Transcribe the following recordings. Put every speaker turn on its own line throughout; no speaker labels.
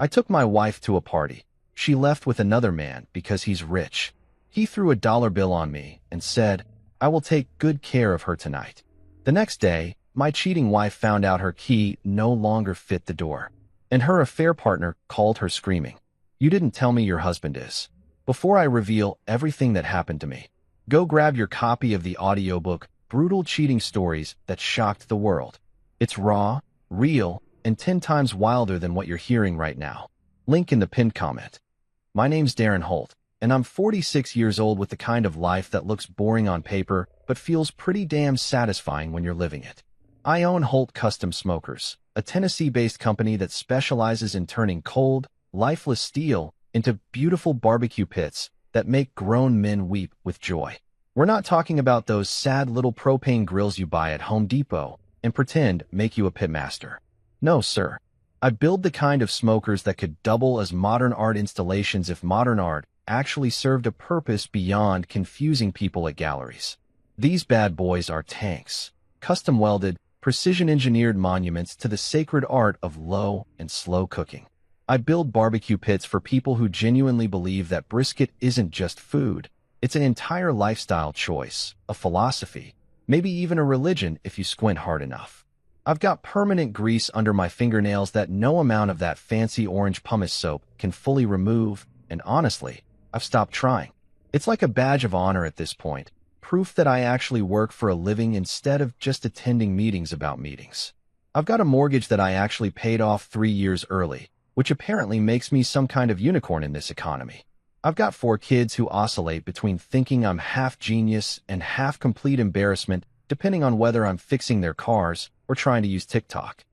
I took my wife to a party. She left with another man because he's rich. He threw a dollar bill on me and said, "I will take good care of her tonight." The next day, my cheating wife found out her key no longer fit the door, and her affair partner called her screaming, "You didn't tell me your husband is." Before I reveal everything that happened to me, go grab your copy of the audiobook, Brutal Cheating Stories That Shocked the World. It's raw, real, and 10 times wilder than what you're hearing right now. Link in the pinned comment. My name's Darren Holt, and I'm 46 years old with the kind of life that looks boring on paper but feels pretty damn satisfying when you're living it. I own Holt Custom Smokers, a Tennessee-based company that specializes in turning cold, lifeless steel into beautiful barbecue pits that make grown men weep with joy. We're not talking about those sad little propane grills you buy at Home Depot and pretend make you a pitmaster. No, sir. I build the kind of smokers that could double as modern art installations if modern art actually served a purpose beyond confusing people at galleries. These bad boys are tanks, custom-welded, precision-engineered monuments to the sacred art of low and slow cooking. I build barbecue pits for people who genuinely believe that brisket isn't just food. It's an entire lifestyle choice, a philosophy, maybe even a religion if you squint hard enough. I've got permanent grease under my fingernails that no amount of that fancy orange pumice soap can fully remove, and honestly, I've stopped trying. It's like a badge of honor at this point, proof that I actually work for a living instead of just attending meetings about meetings. I've got a mortgage that I actually paid off 3 years early, which apparently makes me some kind of unicorn in this economy. I've got 4 kids who oscillate between thinking I'm half genius and half complete embarrassment, depending on whether I'm fixing their cars or trying to use TikTok.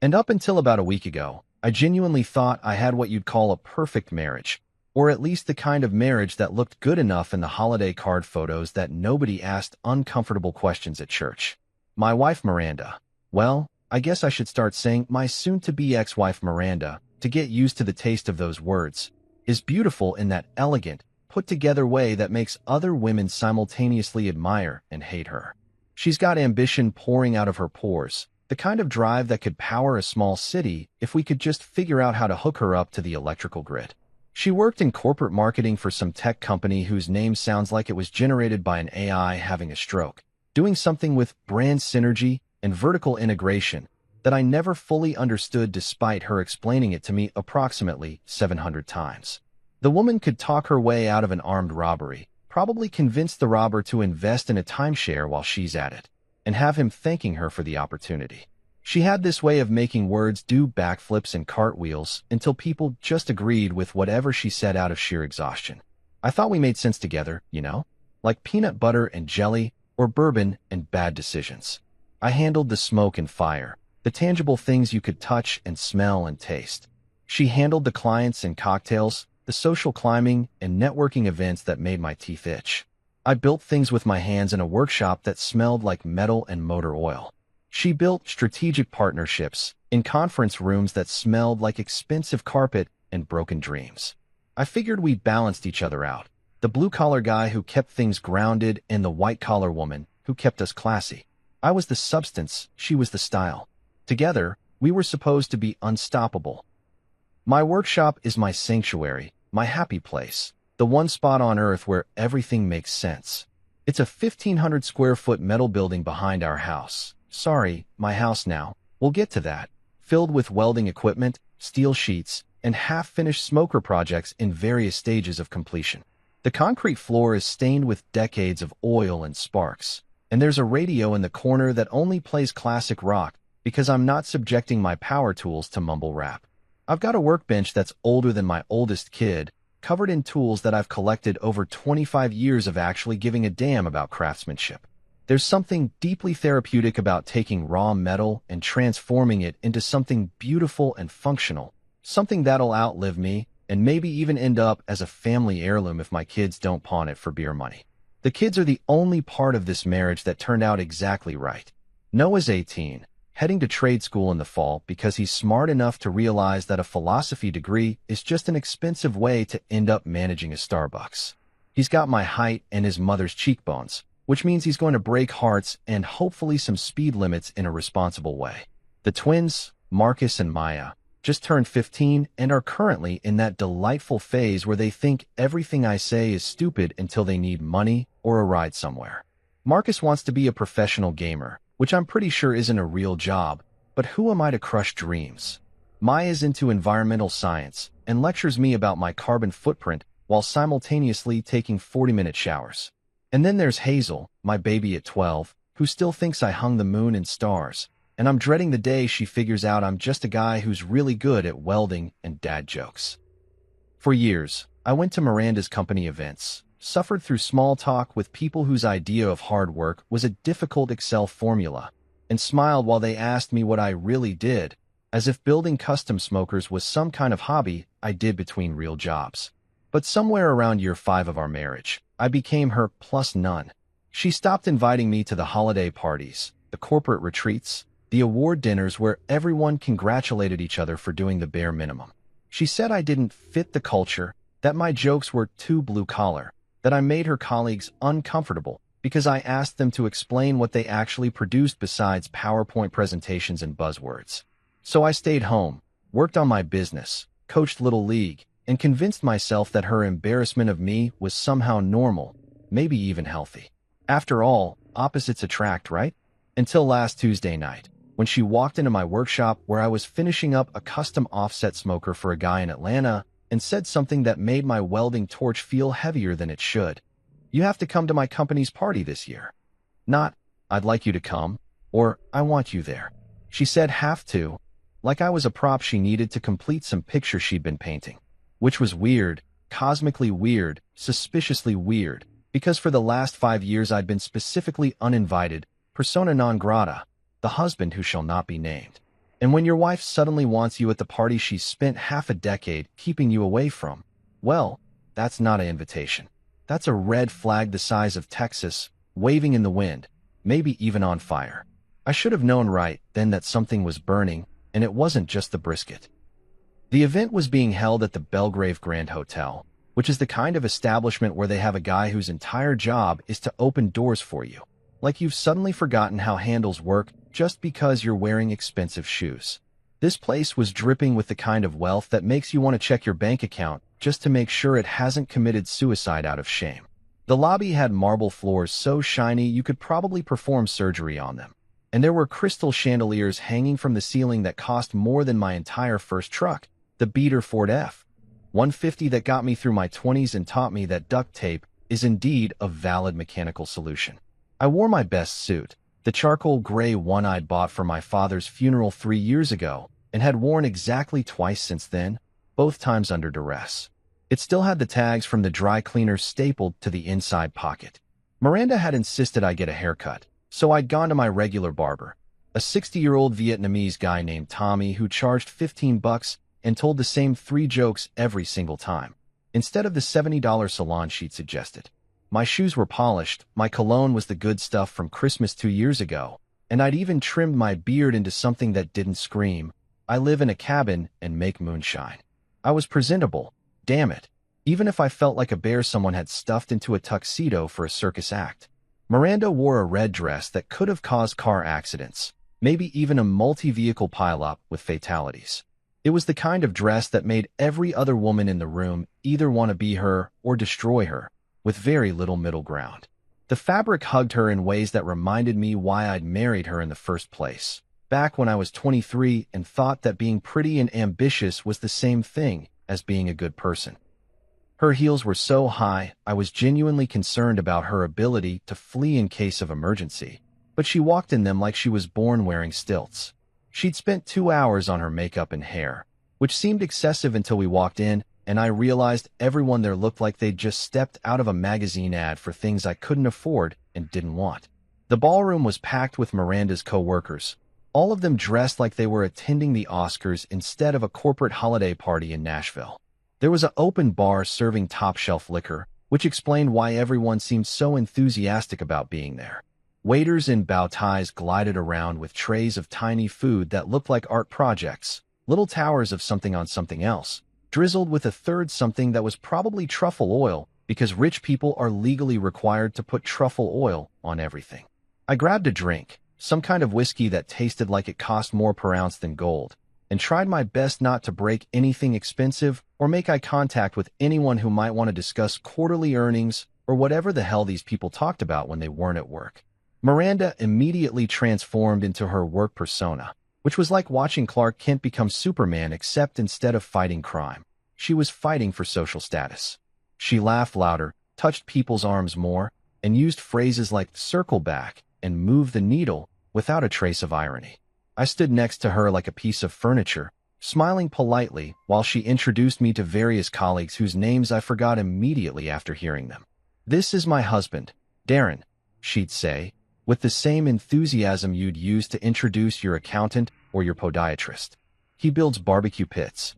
And up until about a week ago, I genuinely thought I had what you'd call a perfect marriage, or at least the kind of marriage that looked good enough in the holiday card photos that nobody asked uncomfortable questions at church. My wife Miranda, well, I guess I should start saying my soon-to-be ex-wife Miranda, to get used to the taste of those words, is beautiful in that elegant, put-together way that makes other women simultaneously admire and hate her. She's got ambition pouring out of her pores, the kind of drive that could power a small city if we could just figure out how to hook her up to the electrical grid. She worked in corporate marketing for some tech company whose name sounds like it was generated by an AI having a stroke, doing something with brand synergy and vertical integration that I never fully understood despite her explaining it to me approximately 700 times. The woman could talk her way out of an armed robbery, probably convince the robber to invest in a timeshare while she's at it, and have him thanking her for the opportunity. She had this way of making words do backflips and cartwheels until people just agreed with whatever she said out of sheer exhaustion. I thought we made sense together, you know? Like peanut butter and jelly, or bourbon and bad decisions. I handled the smoke and fire, the tangible things you could touch and smell and taste. She handled the clients and cocktails, the social climbing and networking events that made my teeth itch. I built things with my hands in a workshop that smelled like metal and motor oil. She built strategic partnerships in conference rooms that smelled like expensive carpet and broken dreams. I figured we balanced each other out, the blue-collar guy who kept things grounded and the white-collar woman who kept us classy. I was the substance, she was the style. Together, we were supposed to be unstoppable. My workshop is my sanctuary, my happy place, the one spot on earth where everything makes sense. It's a 1,500 square foot metal building behind our house. Sorry, my house now. We'll get to that. Filled with welding equipment, steel sheets, and half-finished smoker projects in various stages of completion. The concrete floor is stained with decades of oil and sparks, and there's a radio in the corner that only plays classic rock because I'm not subjecting my power tools to mumble rap. I've got a workbench that's older than my oldest kid, covered in tools that I've collected over 25 years of actually giving a damn about craftsmanship. There's something deeply therapeutic about taking raw metal and transforming it into something beautiful and functional, something that'll outlive me and maybe even end up as a family heirloom if my kids don't pawn it for beer money. The kids are the only part of this marriage that turned out exactly right. Noah's 18, heading to trade school in the fall because he's smart enough to realize that a philosophy degree is just an expensive way to end up managing a Starbucks. He's got my height and his mother's cheekbones, which means he's going to break hearts and hopefully some speed limits in a responsible way. The twins, Marcus and Maya, just turned 15 and are currently in that delightful phase where they think everything I say is stupid until they need money or a ride somewhere. Marcus wants to be a professional gamer, which I'm pretty sure isn't a real job, but who am I to crush dreams? Maya's into environmental science and lectures me about my carbon footprint while simultaneously taking 40-minute showers. And then there's Hazel, my baby at 12, who still thinks I hung the moon and stars, and I'm dreading the day she figures out I'm just a guy who's really good at welding and dad jokes. For years, I went to Miranda's company events, suffered through small talk with people whose idea of hard work was a difficult Excel formula, and smiled while they asked me what I really did, as if building custom smokers was some kind of hobby I did between real jobs. But somewhere around year 5 of our marriage, I became her plus none. She stopped inviting me to the holiday parties, the corporate retreats, the award dinners where everyone congratulated each other for doing the bare minimum. She said I didn't fit the culture, that my jokes were too blue-collar, that I made her colleagues uncomfortable because I asked them to explain what they actually produced besides PowerPoint presentations and buzzwords. So I stayed home, worked on my business, coached Little League, and convinced myself that her embarrassment of me was somehow normal, maybe even healthy. After all, opposites attract, right? Until last Tuesday night, when she walked into my workshop where I was finishing up a custom offset smoker for a guy in Atlanta and said something that made my welding torch feel heavier than it should. You have to come to my company's party this year. Not, I'd like you to come, or I want you there. She said have to, like I was a prop she needed to complete some picture she'd been painting. Which was weird, cosmically weird, suspiciously weird, because for the last 5 years I'd been specifically uninvited, persona non grata, the husband who shall not be named. And when your wife suddenly wants you at the party she's spent half a decade keeping you away from, well, that's not an invitation. That's a red flag the size of Texas, waving in the wind, maybe even on fire. I should have known right then that something was burning, and it wasn't just the brisket. The event was being held at the Belgrave Grand Hotel, which is the kind of establishment where they have a guy whose entire job is to open doors for you, like you've suddenly forgotten how handles work just because you're wearing expensive shoes. This place was dripping with the kind of wealth that makes you want to check your bank account just to make sure it hasn't committed suicide out of shame. The lobby had marble floors so shiny you could probably perform surgery on them, and there were crystal chandeliers hanging from the ceiling that cost more than my entire first truck, the beater Ford F-150 that got me through my 20s and taught me that duct tape is indeed a valid mechanical solution. I wore my best suit, the charcoal gray one I'd bought for my father's funeral 3 years ago, and had worn exactly twice since then, both times under duress. It still had the tags from the dry cleaner stapled to the inside pocket. Miranda had insisted I get a haircut, so I'd gone to my regular barber, a 60-year-old Vietnamese guy named Tommy who charged $15 and told the same 3 jokes every single time, instead of the $70 salon she'd suggested. My shoes were polished, my cologne was the good stuff from Christmas 2 years ago, and I'd even trimmed my beard into something that didn't scream, I live in a cabin and make moonshine. I was presentable, damn it, even if I felt like a bear someone had stuffed into a tuxedo for a circus act. Miranda wore a red dress that could have caused car accidents, maybe even a multi-vehicle pileup with fatalities. It was the kind of dress that made every other woman in the room either want to be her or destroy her, with very little middle ground. The fabric hugged her in ways that reminded me why I'd married her in the first place, back when I was 23 and thought that being pretty and ambitious was the same thing as being a good person. Her heels were so high, I was genuinely concerned about her ability to flee in case of emergency, but she walked in them like she was born wearing stilts. She'd spent 2 hours on her makeup and hair, which seemed excessive until we walked in, and I realized everyone there looked like they'd just stepped out of a magazine ad for things I couldn't afford and didn't want. The ballroom was packed with Miranda's co-workers, all of them dressed like they were attending the Oscars instead of a corporate holiday party in Nashville. There was an open bar serving top-shelf liquor, which explained why everyone seemed so enthusiastic about being there. Waiters in bow ties glided around with trays of tiny food that looked like art projects, little towers of something on something else, drizzled with a third something that was probably truffle oil because rich people are legally required to put truffle oil on everything. I grabbed a drink, some kind of whiskey that tasted like it cost more per ounce than gold, and tried my best not to break anything expensive or make eye contact with anyone who might want to discuss quarterly earnings or whatever the hell these people talked about when they weren't at work. Miranda immediately transformed into her work persona, which was like watching Clark Kent become Superman, except instead of fighting crime, she was fighting for social status. She laughed louder, touched people's arms more, and used phrases like circle back and move the needle without a trace of irony. I stood next to her like a piece of furniture, smiling politely while she introduced me to various colleagues whose names I forgot immediately after hearing them. "This is my husband, Darren," she'd say, with the same enthusiasm you'd use to introduce your accountant or your podiatrist. "He builds barbecue pits."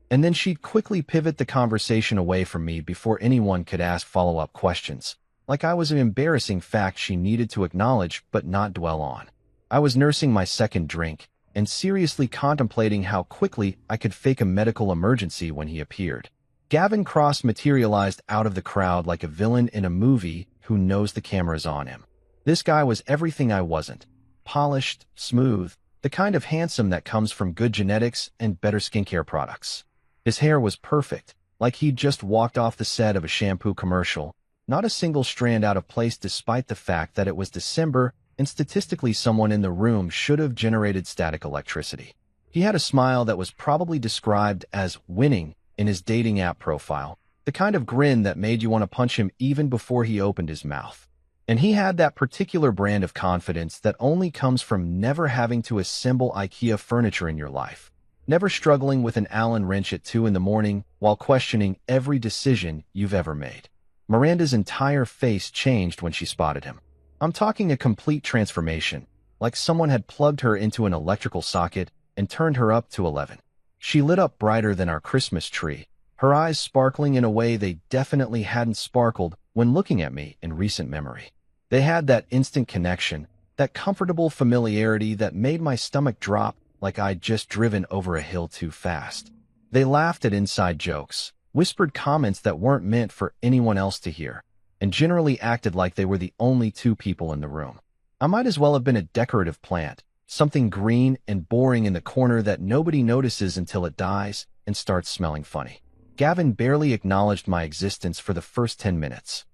And then she'd quickly pivot the conversation away from me before anyone could ask follow-up questions, like I was an embarrassing fact she needed to acknowledge but not dwell on. I was nursing my second drink and seriously contemplating how quickly I could fake a medical emergency when he appeared. Gavin Cross materialized out of the crowd like a villain in a movie who knows the camera's on him. This guy was everything I wasn't. Polished, smooth, the kind of handsome that comes from good genetics and better skincare products. His hair was perfect, like he'd just walked off the set of a shampoo commercial, not a single strand out of place despite the fact that it was December and statistically someone in the room should have generated static electricity. He had a smile that was probably described as winning in his dating app profile, the kind of grin that made you want to punch him even before he opened his mouth. And he had that particular brand of confidence that only comes from never having to assemble IKEA furniture in your life, never struggling with an Allen wrench at 2 in the morning while questioning every decision you've ever made. Miranda's entire face changed when she spotted him. I'm talking a complete transformation, like someone had plugged her into an electrical socket and turned her up to 11. She lit up brighter than our Christmas tree, her eyes sparkling in a way they definitely hadn't sparkled when looking at me in recent memory. They had that instant connection, that comfortable familiarity that made my stomach drop like I'd just driven over a hill too fast. They laughed at inside jokes, whispered comments that weren't meant for anyone else to hear, and generally acted like they were the only two people in the room. I might as well have been a decorative plant, something green and boring in the corner that nobody notices until it dies and starts smelling funny. Gavin barely acknowledged my existence for the first 10 minutes.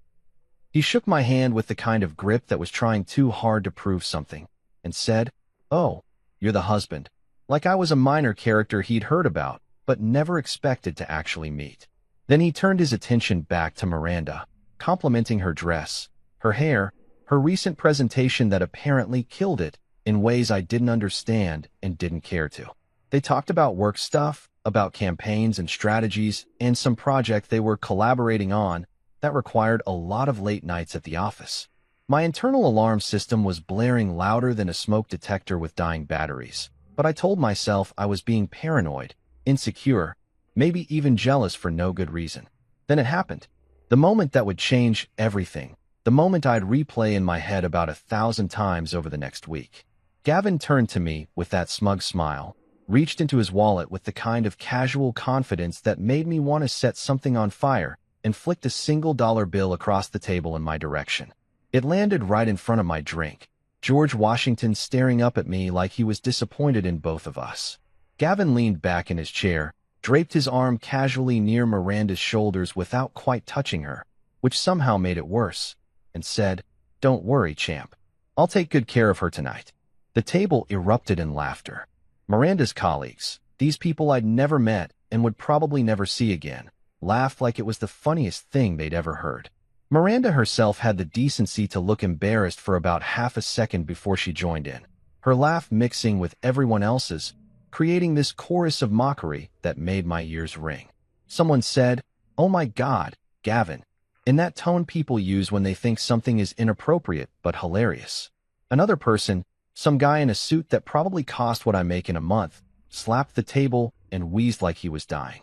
He shook my hand with the kind of grip that was trying too hard to prove something, and said, "Oh, you're the husband," like I was a minor character he'd heard about, but never expected to actually meet. Then he turned his attention back to Miranda, complimenting her dress, her hair, her recent presentation that apparently killed it in ways I didn't understand and didn't care to. They talked about work stuff, about campaigns and strategies, and some project they were collaborating on that required a lot of late nights at the office. My internal alarm system was blaring louder than a smoke detector with dying batteries, but I told myself I was being paranoid, insecure, maybe even jealous for no good reason. Then it happened. The moment that would change everything. The moment I'd replay in my head about 1,000 times over the next week. Gavin turned to me with that smug smile, reached into his wallet with the kind of casual confidence that made me want to set something on fire, and flicked a single dollar bill across the table in my direction. It landed right in front of my drink, George Washington staring up at me like he was disappointed in both of us. Gavin leaned back in his chair, draped his arm casually near Miranda's shoulders without quite touching her, which somehow made it worse, and said, "Don't worry, champ. I'll take good care of her tonight." The table erupted in laughter. Miranda's colleagues, these people I'd never met and would probably never see again, laughed like it was the funniest thing they'd ever heard. Miranda herself had the decency to look embarrassed for about half a second before she joined in, her laugh mixing with everyone else's, creating this chorus of mockery that made my ears ring. Someone said, "Oh my God, Gavin," in that tone people use when they think something is inappropriate but hilarious. Another person, some guy in a suit that probably cost what I make in a month, slapped the table and wheezed like he was dying.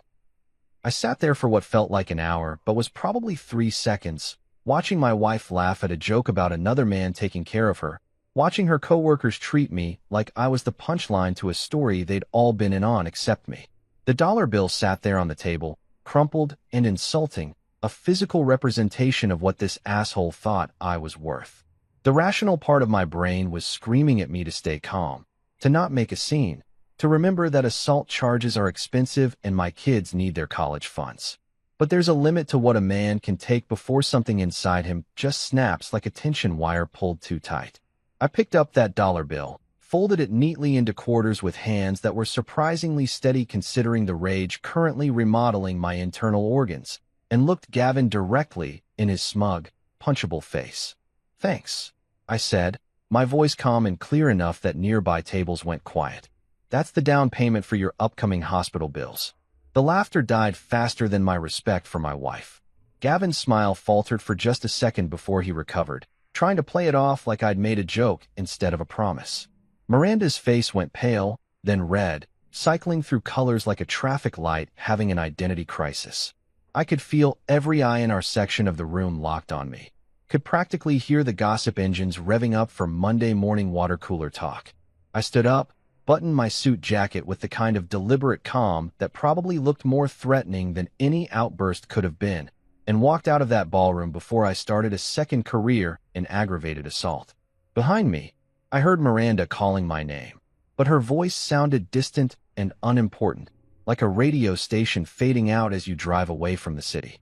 I sat there for what felt like an hour but was probably 3 seconds, watching my wife laugh at a joke about another man taking care of her, watching her coworkers treat me like I was the punchline to a story they'd all been in on except me. The dollar bill sat there on the table, crumpled and insulting, a physical representation of what this asshole thought I was worth. The rational part of my brain was screaming at me to stay calm, to not make a scene, To remember that assault charges are expensive and my kids need their college funds. But there's a limit to what a man can take before something inside him just snaps like a tension wire pulled too tight. I picked up that dollar bill, folded it neatly into quarters with hands that were surprisingly steady considering the rage currently remodeling my internal organs, and looked Gavin directly in his smug, punchable face. "Thanks," I said, my voice calm and clear enough that nearby tables went quiet. "That's the down payment for your upcoming hospital bills." The laughter died faster than my respect for my wife. Gavin's smile faltered for just a second before he recovered, trying to play it off like I'd made a joke instead of a promise. Miranda's face went pale, then red, cycling through colors like a traffic light having an identity crisis. I could feel every eye in our section of the room locked on me. Could practically hear the gossip engines revving up for Monday morning water cooler talk. I stood up, buttoned my suit jacket with the kind of deliberate calm that probably looked more threatening than any outburst could have been, and walked out of that ballroom before I started a second career in aggravated assault. Behind me, I heard Miranda calling my name, but her voice sounded distant and unimportant, like a radio station fading out as you drive away from the city.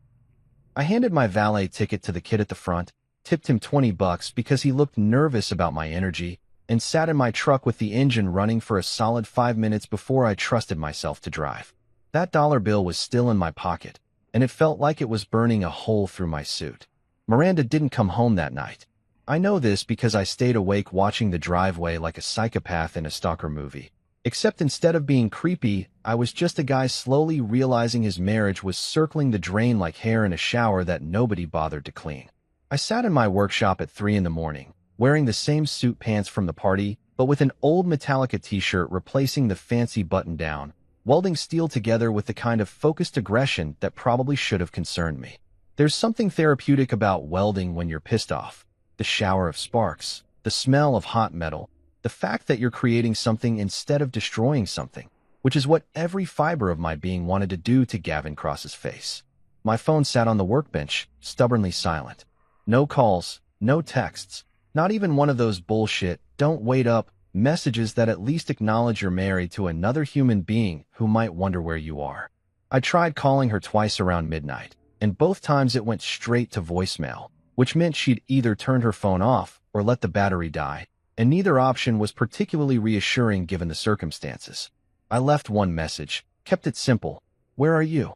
I handed my valet ticket to the kid at the front, tipped him $20 because he looked nervous about my energy, and sat in my truck with the engine running for a solid 5 minutes before I trusted myself to drive. That dollar bill was still in my pocket, and it felt like it was burning a hole through my suit. Miranda didn't come home that night. I know this because I stayed awake watching the driveway like a psychopath in a stalker movie. Except instead of being creepy, I was just a guy slowly realizing his marriage was circling the drain like hair in a shower that nobody bothered to clean. I sat in my workshop at 3 in the morning, wearing the same suit pants from the party, but with an old Metallica t-shirt replacing the fancy button-down, welding steel together with the kind of focused aggression that probably should have concerned me. There's something therapeutic about welding when you're pissed off. The shower of sparks, the smell of hot metal, the fact that you're creating something instead of destroying something, which is what every fiber of my being wanted to do to Gavin Cross's face. My phone sat on the workbench, stubbornly silent. No calls, no texts. Not even one of those bullshit, "don't wait up" messages that at least acknowledge you're married to another human being who might wonder where you are. I tried calling her twice around midnight, and both times it went straight to voicemail, which meant she'd either turned her phone off or let the battery die, and neither option was particularly reassuring given the circumstances. I left one message, kept it simple: "Where are you?"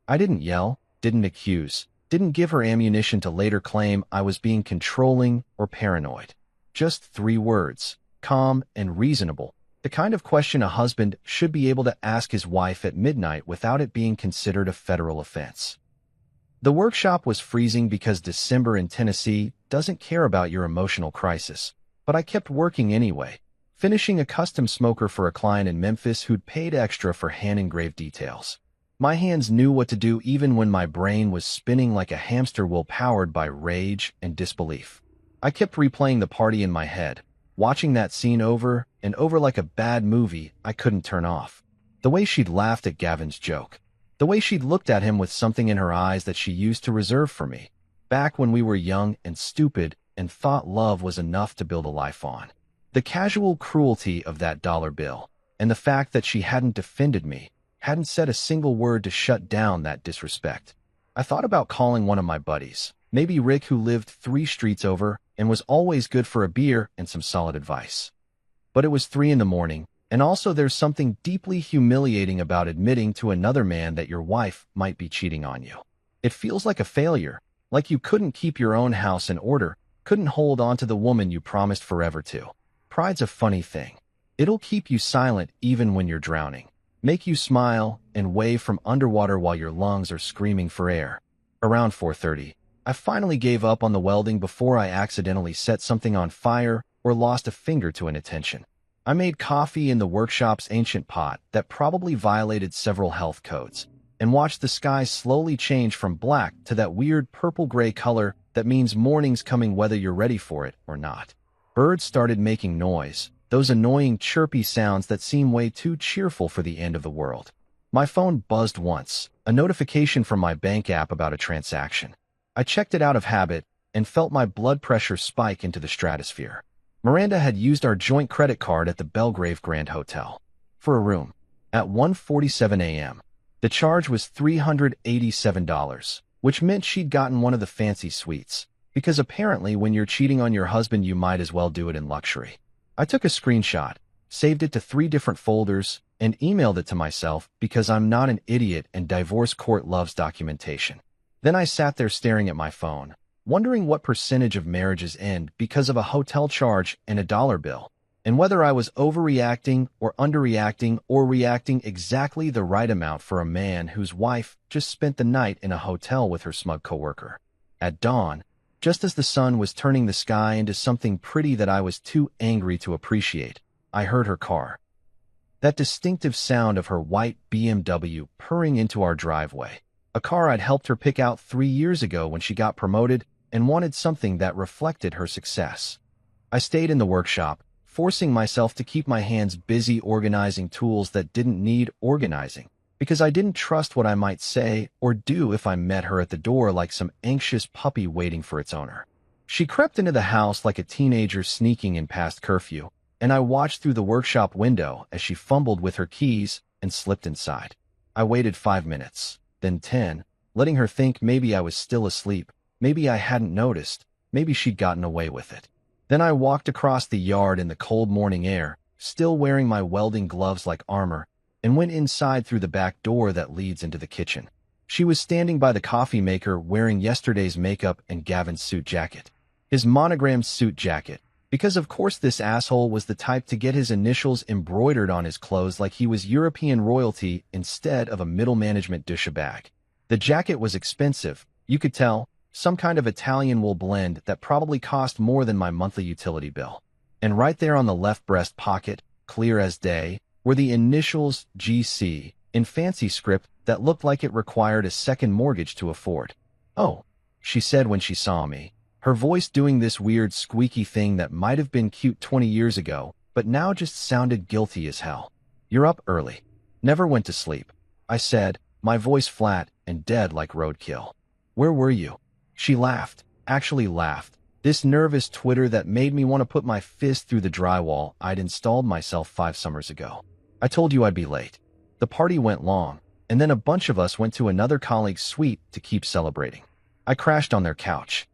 I didn't yell, didn't accuse, didn't give her ammunition to later claim I was being controlling or paranoid. Just 3 words, calm and reasonable, the kind of question a husband should be able to ask his wife at midnight without it being considered a federal offense. The workshop was freezing because December in Tennessee doesn't care about your emotional crisis, but I kept working anyway, finishing a custom smoker for a client in Memphis who'd paid extra for hand-engraved details. My hands knew what to do even when my brain was spinning like a hamster wheel powered by rage and disbelief. I kept replaying the party in my head, watching that scene over and over like a bad movie I couldn't turn off. The way she'd laughed at Gavin's joke. The way she'd looked at him with something in her eyes that she used to reserve for me, back when we were young and stupid and thought love was enough to build a life on. The casual cruelty of that dollar bill, and the fact that she hadn't defended me, hadn't said a single word to shut down that disrespect. I thought about calling one of my buddies, maybe Rick, who lived 3 streets over and was always good for a beer and some solid advice. But it was 3 in the morning, and also there's something deeply humiliating about admitting to another man that your wife might be cheating on you. It feels like a failure, like you couldn't keep your own house in order, couldn't hold on to the woman you promised forever to. Pride's a funny thing. It'll keep you silent even when you're drowning. Make you smile and wave from underwater while your lungs are screaming for air. Around 4:30, I finally gave up on the welding before I accidentally set something on fire or lost a finger to inattention. I made coffee in the workshop's ancient pot that probably violated several health codes, and watched the sky slowly change from black to that weird purple-gray color that means morning's coming whether you're ready for it or not. Birds started making noise, those annoying chirpy sounds that seem way too cheerful for the end of the world. My phone buzzed once, a notification from my bank app about a transaction. I checked it out of habit and felt my blood pressure spike into the stratosphere. Miranda had used our joint credit card at the Belgrave Grand Hotel. for a room. At 1:47 a.m., the charge was $387, which meant she'd gotten one of the fancy suites, because apparently when you're cheating on your husband you might as well do it in luxury. I took a screenshot, saved it to 3 different folders, and emailed it to myself because I'm not an idiot and divorce court loves documentation. Then I sat there staring at my phone, wondering what percentage of marriages end because of a hotel charge and a dollar bill, and whether I was overreacting or underreacting or reacting exactly the right amount for a man whose wife just spent the night in a hotel with her smug coworker. At dawn, just as the sun was turning the sky into something pretty that I was too angry to appreciate, I heard her car. That distinctive sound of her white BMW purring into our driveway, a car I'd helped her pick out 3 years ago when she got promoted and wanted something that reflected her success. I stayed in the workshop, forcing myself to keep my hands busy organizing tools that didn't need organizing, because I didn't trust what I might say or do if I met her at the door like some anxious puppy waiting for its owner. She crept into the house like a teenager sneaking in past curfew, and I watched through the workshop window as she fumbled with her keys and slipped inside. I waited 5 minutes, then 10, letting her think maybe I was still asleep, maybe I hadn't noticed, maybe she'd gotten away with it. Then I walked across the yard in the cold morning air, still wearing my welding gloves like armor, and went inside through the back door that leads into the kitchen. She was standing by the coffee maker wearing yesterday's makeup and Gavin's suit jacket. His monogrammed suit jacket, because of course this asshole was the type to get his initials embroidered on his clothes like he was European royalty instead of a middle management douchebag. The jacket was expensive, you could tell, some kind of Italian wool blend that probably cost more than my monthly utility bill. And right there on the left breast pocket, clear as day, were the initials GC in fancy script that looked like it required a second mortgage to afford. "Oh," she said when she saw me, her voice doing this weird squeaky thing that might have been cute 20 years ago, but now just sounded guilty as hell. "You're up early." "Never went to sleep," I said, my voice flat and dead like roadkill. "Where were you?" She laughed, actually laughed, this nervous twitter that made me want to put my fist through the drywall I'd installed myself 5 summers ago. "I told you I'd be late." The party went long, and then a bunch of us went to another colleague's suite to keep celebrating. I crashed on their couch.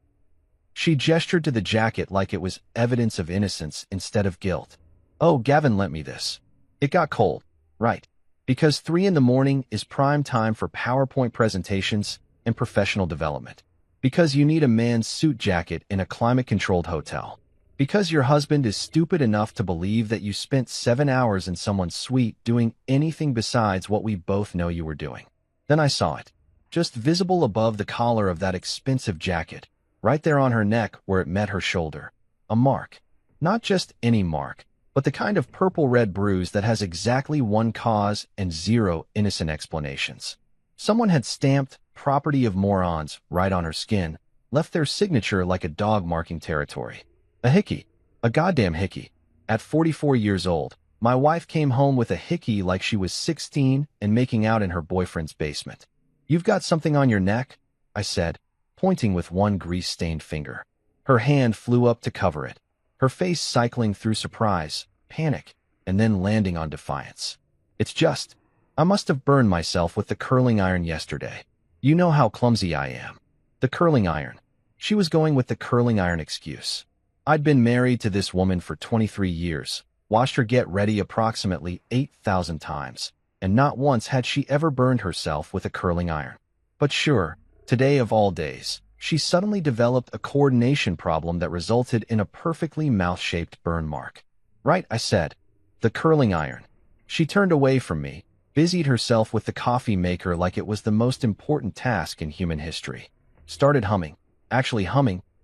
She gestured to the jacket like it was evidence of innocence instead of guilt. "Oh, Gavin lent me this. It got cold, right? Because 3 in the morning is prime time for PowerPoint presentations and professional development. Because you need a man's suit jacket in a climate-controlled hotel. Because your husband is stupid enough to believe that you spent 7 hours in someone's suite doing anything besides what we both know you were doing." Then I saw it, just visible above the collar of that expensive jacket, right there on her neck where it met her shoulder. A mark. Not just any mark, but the kind of purple-red bruise that has exactly one cause and 0 innocent explanations. Someone had stamped "property of morons" right on her skin, left their signature like a dog marking territory. A hickey. A goddamn hickey. At 44 years old, my wife came home with a hickey like she was 16 and making out in her boyfriend's basement. "You've got something on your neck?" I said, pointing with one grease-stained finger. Her hand flew up to cover it, her face cycling through surprise, panic, and then landing on defiance. "It's just, I must have burned myself with the curling iron yesterday. You know how clumsy I am." The curling iron. She was going with the curling iron excuse. I'd been married to this woman for 23 years, watched her get ready approximately 8,000 times, and not once had she ever burned herself with a curling iron. But sure, today of all days, she suddenly developed a coordination problem that resulted in a perfectly mouth-shaped burn mark. "Right," I said. "The curling iron." She turned away from me, busied herself with the coffee maker like it was the most important task in human history. Started humming,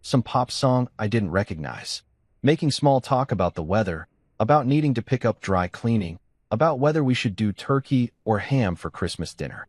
some pop song I didn't recognize. Making small talk about the weather, about needing to pick up dry cleaning, about whether we should do turkey or ham for Christmas dinner.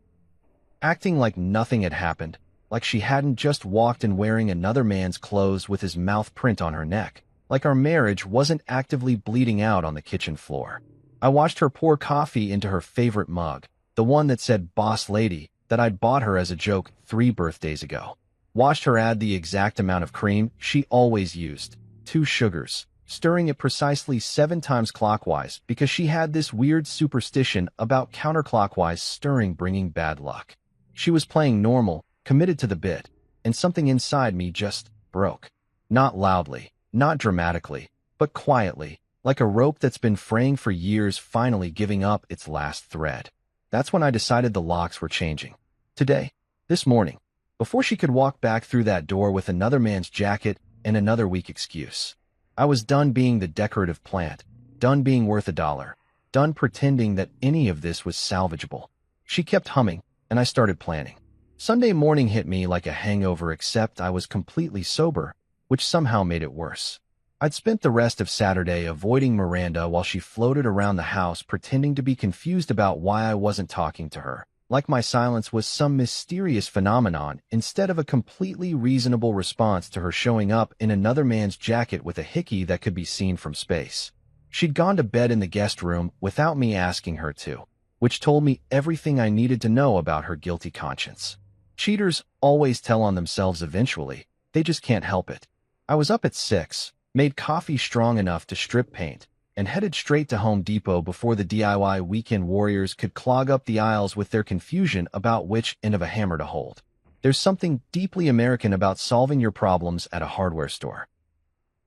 Acting like nothing had happened, like she hadn't just walked in wearing another man's clothes with his mouth print on her neck, like our marriage wasn't actively bleeding out on the kitchen floor. I watched her pour coffee into her favorite mug, the one that said "Boss Lady," that I'd bought her as a joke 3 birthdays ago. Watched her add the exact amount of cream she always used, 2 sugars, stirring it precisely 7 times clockwise because she had this weird superstition about counterclockwise stirring bringing bad luck. She was playing normal, committed to the bit, and something inside me just broke. Not loudly, not dramatically, but quietly, like a rope that's been fraying for years finally giving up its last thread. That's when I decided the locks were changing. Today, this morning, before she could walk back through that door with another man's jacket and another weak excuse. I was done being the decorative plant, done being worth $1, done pretending that any of this was salvageable. She kept humming, and I started planning. Sunday morning hit me like a hangover, except I was completely sober, which somehow made it worse. I'd spent the rest of Saturday avoiding Miranda while she floated around the house pretending to be confused about why I wasn't talking to her, like my silence was some mysterious phenomenon instead of a completely reasonable response to her showing up in another man's jacket with a hickey that could be seen from space. She'd gone to bed in the guest room without me asking her to, which told me everything I needed to know about her guilty conscience. Cheaters always tell on themselves eventually, they just can't help it. I was up at 6, made coffee strong enough to strip paint, and headed straight to Home Depot before the DIY weekend warriors could clog up the aisles with their confusion about which end of a hammer to hold. There's something deeply American about solving your problems at a hardware store.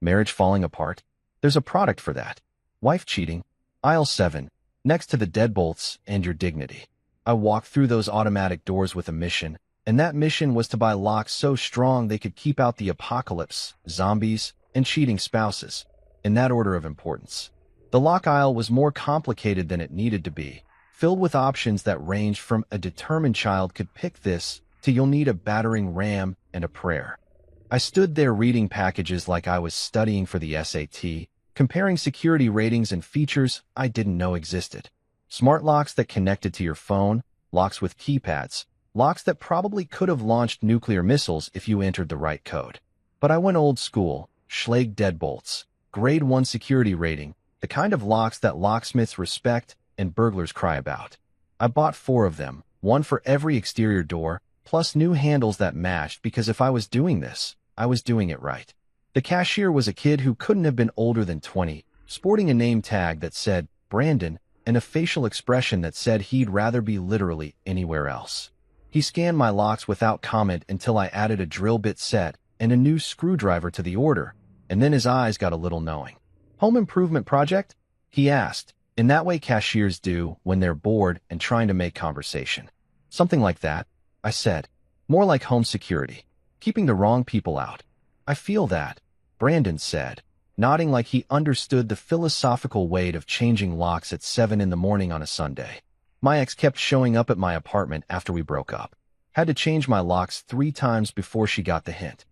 Marriage falling apart? There's a product for that. Wife cheating? Aisle 7, next to the deadbolts and your dignity. I walked through those automatic doors with a mission, and that mission was to buy locks so strong they could keep out the apocalypse, zombies, and cheating spouses, in that order of importance. The lock aisle was more complicated than it needed to be, filled with options that ranged from a determined child could pick this to you'll need a battering ram and a prayer. I stood there reading packages like I was studying for the SAT, comparing security ratings and features I didn't know existed. Smart locks that connected to your phone, locks with keypads, locks that probably could have launched nuclear missiles if you entered the right code. But I went old school, Schlage deadbolts, grade 1 security rating, the kind of locks that locksmiths respect and burglars cry about. I bought 4 of them, one for every exterior door, plus new handles that matched because if I was doing this, I was doing it right. The cashier was a kid who couldn't have been older than 20, sporting a name tag that said Brandon and a facial expression that said he'd rather be literally anywhere else. He scanned my locks without comment until I added a drill bit set and a new screwdriver to the order, and then his eyes got a little knowing. Home improvement project? He asked, in that way cashiers do when they're bored and trying to make conversation. Something like that, I said. More like home security, keeping the wrong people out. I feel that, Brandon said, nodding like he understood the philosophical weight of changing locks at 7 in the morning on a Sunday. My ex kept showing up at my apartment after we broke up. Had to change my locks 3 times before she got the hint.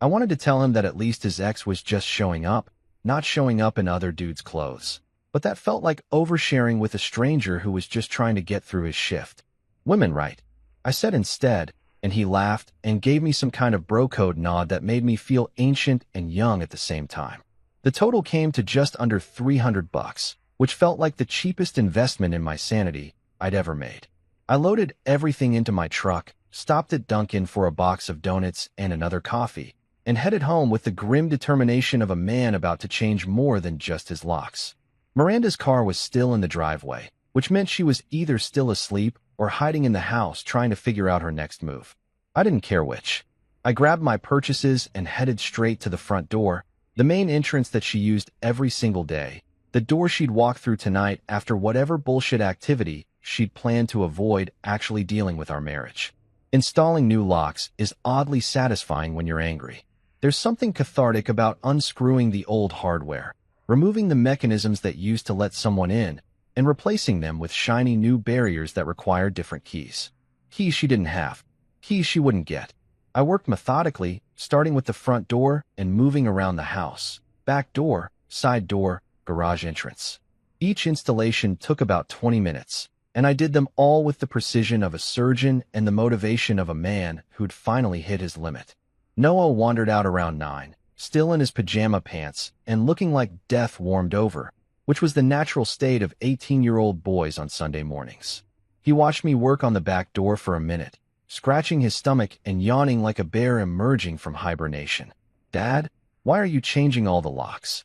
I wanted to tell him that at least his ex was just showing up, not showing up in other dudes' clothes. But that felt like oversharing with a stranger who was just trying to get through his shift. Women, right? I said instead, and he laughed and gave me some kind of bro code nod that made me feel ancient and young at the same time. The total came to just under $300, which felt like the cheapest investment in my sanity I'd ever made. I loaded everything into my truck, stopped at Dunkin' for a box of donuts and another coffee, and headed home with the grim determination of a man about to change more than just his locks. Miranda's car was still in the driveway, which meant she was either still asleep or hiding in the house trying to figure out her next move. I didn't care which. I grabbed my purchases and headed straight to the front door, the main entrance that she used every single day, the door she'd walk through tonight after whatever bullshit activity she'd planned to avoid actually dealing with our marriage. Installing new locks is oddly satisfying when you're angry. There's something cathartic about unscrewing the old hardware, removing the mechanisms that used to let someone in, and replacing them with shiny new barriers that require different keys. Keys she didn't have. Keys she wouldn't get. I worked methodically, starting with the front door and moving around the house. Back door, side door, garage entrance. Each installation took about 20 minutes, and I did them all with the precision of a surgeon and the motivation of a man who'd finally hit his limit. Noah wandered out around 9, still in his pajama pants and looking like death warmed over, which was the natural state of 18-year-old boys on Sunday mornings. He watched me work on the back door for a minute, scratching his stomach and yawning like a bear emerging from hibernation. "Dad, why are you changing all the locks?"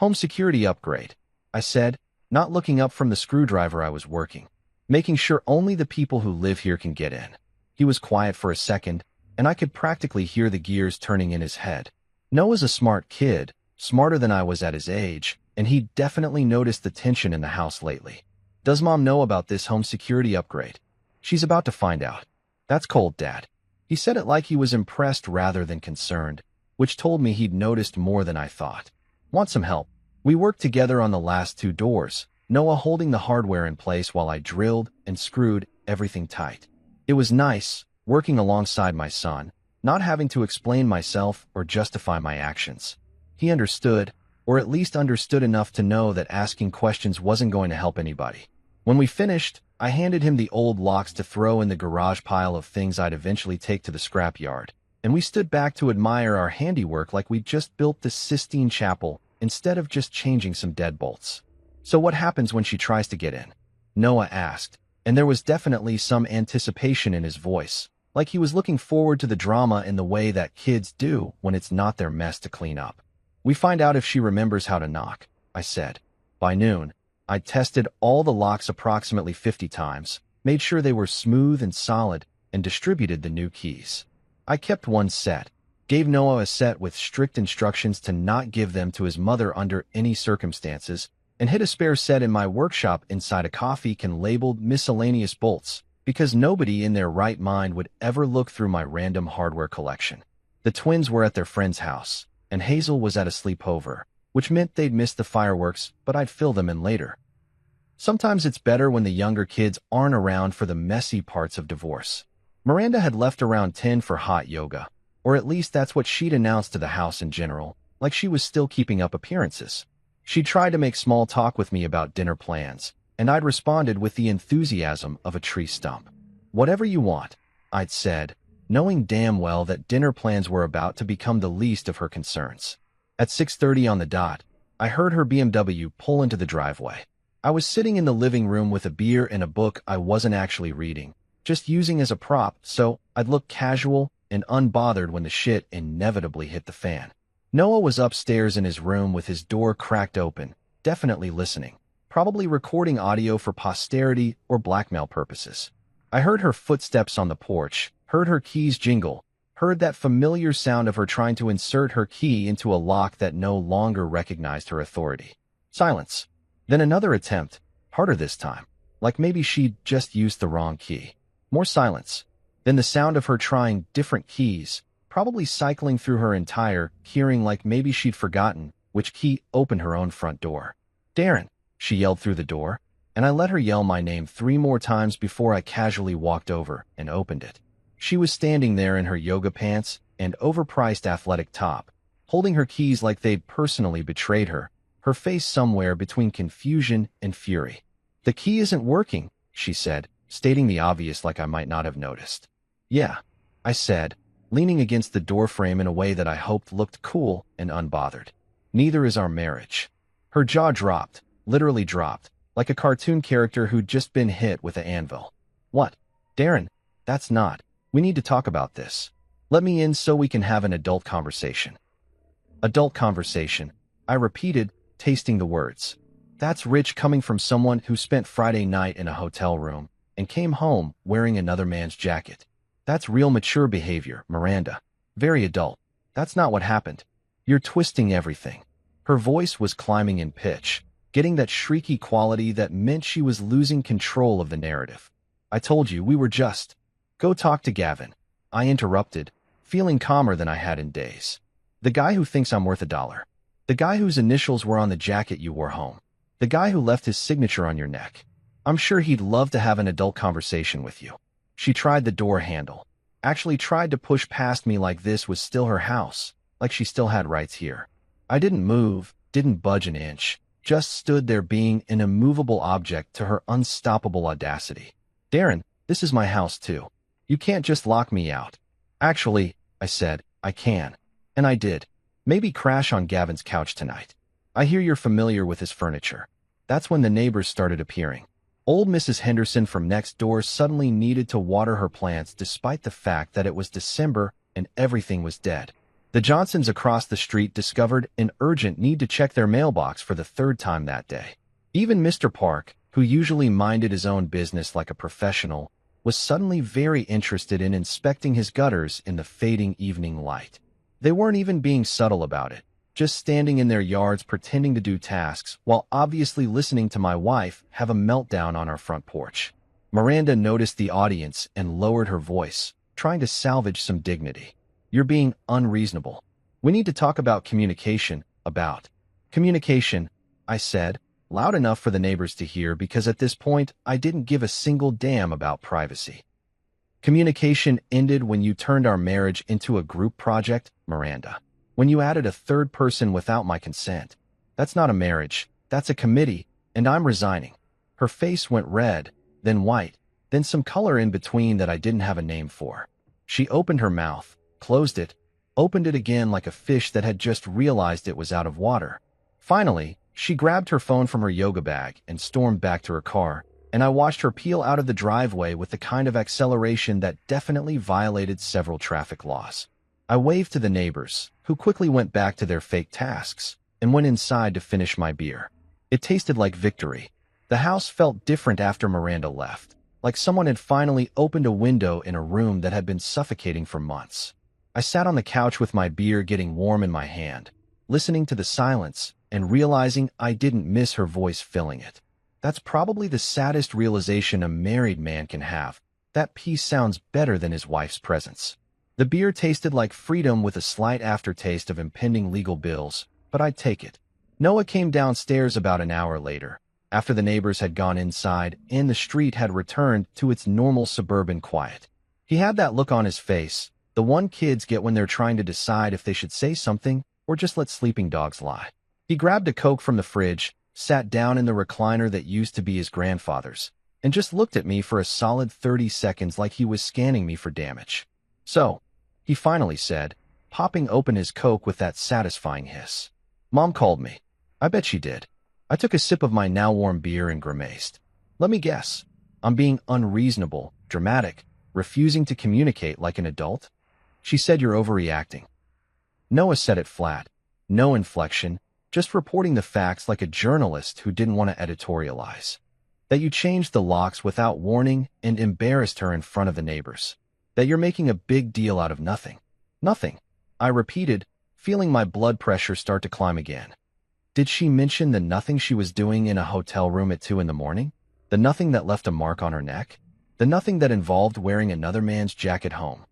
Home security upgrade, I said, not looking up from the screwdriver I was working, making sure only the people who live here can get in. He was quiet for a second, and I could practically hear the gears turning in his head. Noah's a smart kid, smarter than I was at his age, and he definitely noticed the tension in the house lately. Does Mom know about this home security upgrade? She's about to find out. That's cold, Dad. He said it like he was impressed rather than concerned, which told me he'd noticed more than I thought. Want some help? We worked together on the last 2 doors, Noah holding the hardware in place while I drilled and screwed everything tight. It was nice, working alongside my son, not having to explain myself or justify my actions. He understood, or at least understood enough to know that asking questions wasn't going to help anybody. When we finished, I handed him the old locks to throw in the garage pile of things I'd eventually take to the scrapyard, and we stood back to admire our handiwork like we'd just built this Sistine Chapel instead of just changing some deadbolts. So what happens when she tries to get in? Noah asked, and there was definitely some anticipation in his voice, like he was looking forward to the drama in the way that kids do when it's not their mess to clean up. We find out if she remembers how to knock, I said. By noon, I'd tested all the locks approximately 50 times, made sure they were smooth and solid, and distributed the new keys. I kept one set, gave Noah a set with strict instructions to not give them to his mother under any circumstances, and hid a spare set in my workshop inside a coffee can labeled miscellaneous bolts, because nobody in their right mind would ever look through my random hardware collection. The twins were at their friend's house, and Hazel was at a sleepover, which meant they'd miss the fireworks, but I'd fill them in later. Sometimes it's better when the younger kids aren't around for the messy parts of divorce. Miranda had left around 10 for hot yoga, or at least that's what she'd announced to the house in general, like she was still keeping up appearances. She tried to make small talk with me about dinner plans, and I'd responded with the enthusiasm of a tree stump. Whatever you want, I'd said, knowing damn well that dinner plans were about to become the least of her concerns. At 6:30 on the dot, I heard her BMW pull into the driveway. I was sitting in the living room with a beer and a book I wasn't actually reading, just using as a prop so I'd look casual and unbothered when the shit inevitably hit the fan. Noah was upstairs in his room with his door cracked open, definitely listening, probably recording audio for posterity or blackmail purposes. I heard her footsteps on the porch, heard her keys jingle, heard that familiar sound of her trying to insert her key into a lock that no longer recognized her authority. Silence. Then another attempt, harder this time, like maybe she'd just used the wrong key. More silence. Then the sound of her trying different keys, probably cycling through her entire hearing like maybe she'd forgotten which key opened her own front door. Darren, she yelled through the door, and I let her yell my name 3 more times before I casually walked over and opened it. She was standing there in her yoga pants and overpriced athletic top, holding her keys like they'd personally betrayed her, her face somewhere between confusion and fury. The key isn't working, she said, stating the obvious like I might not have noticed. Yeah, I said, leaning against the doorframe in a way that I hoped looked cool and unbothered. Neither is our marriage. Her jaw dropped, literally dropped, like a cartoon character who'd just been hit with an anvil. What? Darren, that's not. We need to talk about this. Let me in so we can have an adult conversation. Adult conversation, I repeated, tasting the words. That's rich coming from someone who spent Friday night in a hotel room and came home wearing another man's jacket. That's real mature behavior, Miranda. Very adult. That's not what happened. You're twisting everything. Her voice was climbing in pitch, getting that shrieky quality that meant she was losing control of the narrative. I told you we were just. Go talk to Gavin. I interrupted, feeling calmer than I had in days. The guy who thinks I'm worth $1. The guy whose initials were on the jacket you wore home. The guy who left his signature on your neck. I'm sure he'd love to have an adult conversation with you. She tried the door handle. Actually tried to push past me like this was still her house, like she still had rights here. I didn't move, didn't budge an inch, just stood there being an immovable object to her unstoppable audacity. Darren, this is my house too. You can't just lock me out. Actually, I said, I can. And I did. Maybe crash on Gavin's couch tonight. I hear you're familiar with his furniture. That's when the neighbors started appearing. Old Mrs. Henderson from next door suddenly needed to water her plants despite the fact that it was December and everything was dead. The Johnsons across the street discovered an urgent need to check their mailbox for the third time that day. Even Mr. Park, who usually minded his own business like a professional, was suddenly very interested in inspecting his gutters in the fading evening light. They weren't even being subtle about it, just standing in their yards pretending to do tasks while obviously listening to my wife have a meltdown on our front porch. Miranda noticed the audience and lowered her voice, trying to salvage some dignity. "You're being unreasonable. We need to talk about communication, Communication," I said, loud enough for the neighbors to hear because at this point I didn't give a single damn about privacy. "Communication ended when you turned our marriage into a group project, Miranda. When you added a third person without my consent. That's not a marriage, that's a committee, and I'm resigning." Her face went red, then white, then some color in between that I didn't have a name for. She opened her mouth, closed it, opened it again like a fish that had just realized it was out of water. Finally, she grabbed her phone from her yoga bag and stormed back to her car, and I watched her peel out of the driveway with the kind of acceleration that definitely violated several traffic laws. I waved to the neighbors, who quickly went back to their fake tasks, and went inside to finish my beer. It tasted like victory. The house felt different after Miranda left, like someone had finally opened a window in a room that had been suffocating for months. I sat on the couch with my beer getting warm in my hand, listening to the silence and realizing I didn't miss her voice filling it. That's probably the saddest realization a married man can have. That peace sounds better than his wife's presence. The beer tasted like freedom with a slight aftertaste of impending legal bills, but I'd take it. Noah came downstairs about an hour later, after the neighbors had gone inside and the street had returned to its normal suburban quiet. He had that look on his face, the one kids get when they're trying to decide if they should say something or just let sleeping dogs lie. He grabbed a Coke from the fridge, sat down in the recliner that used to be his grandfather's, and just looked at me for a solid 30 seconds like he was scanning me for damage. "So," he finally said, popping open his Coke with that satisfying hiss. "Mom called me." "I bet she did." I took a sip of my now warm beer and grimaced. "Let me guess. I'm being unreasonable, dramatic, refusing to communicate like an adult?" "She said you're overreacting." Noah said it flat. No inflection, just reporting the facts like a journalist who didn't want to editorialize. "That you changed the locks without warning and embarrassed her in front of the neighbors. That you're making a big deal out of nothing." "Nothing," I repeated, feeling my blood pressure start to climb again. Did she mention the nothing she was doing in a hotel room at 2 in the morning? The nothing that left a mark on her neck? The nothing that involved wearing another man's jacket home?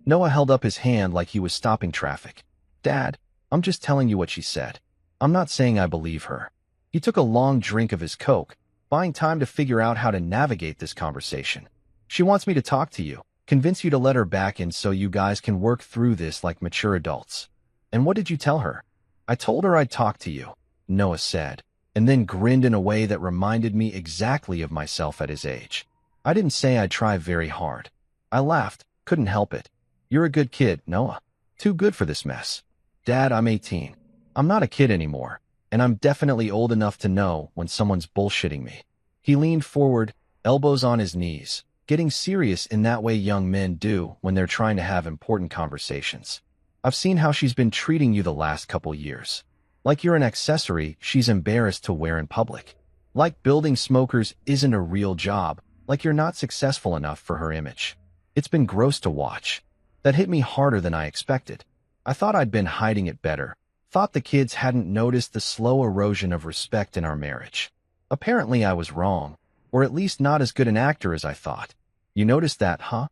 Noah held up his hand like he was stopping traffic. "Dad, I'm just telling you what she said. I'm not saying I believe her." He took a long drink of his Coke, buying time to figure out how to navigate this conversation. "She wants me to talk to you, convince you to let her back in so you guys can work through this like mature adults." "And what did you tell her?" "I told her I'd talk to you," Noah said, and then grinned in a way that reminded me exactly of myself at his age. I didn't say I'd try very hard. I laughed, couldn't help it. "You're a good kid, Noah. Too good for this mess." "Dad, I'm 18. I'm not a kid anymore, and I'm definitely old enough to know when someone's bullshitting me." He leaned forward, elbows on his knees, getting serious in that way young men do when they're trying to have important conversations. "I've seen how she's been treating you the last couple years. Like you're an accessory she's embarrassed to wear in public. Like building smokers isn't a real job, like you're not successful enough for her image. It's been gross to watch." That hit me harder than I expected. I thought I'd been hiding it better, thought the kids hadn't noticed the slow erosion of respect in our marriage. Apparently I was wrong, or at least not as good an actor as I thought. "You noticed that, huh?"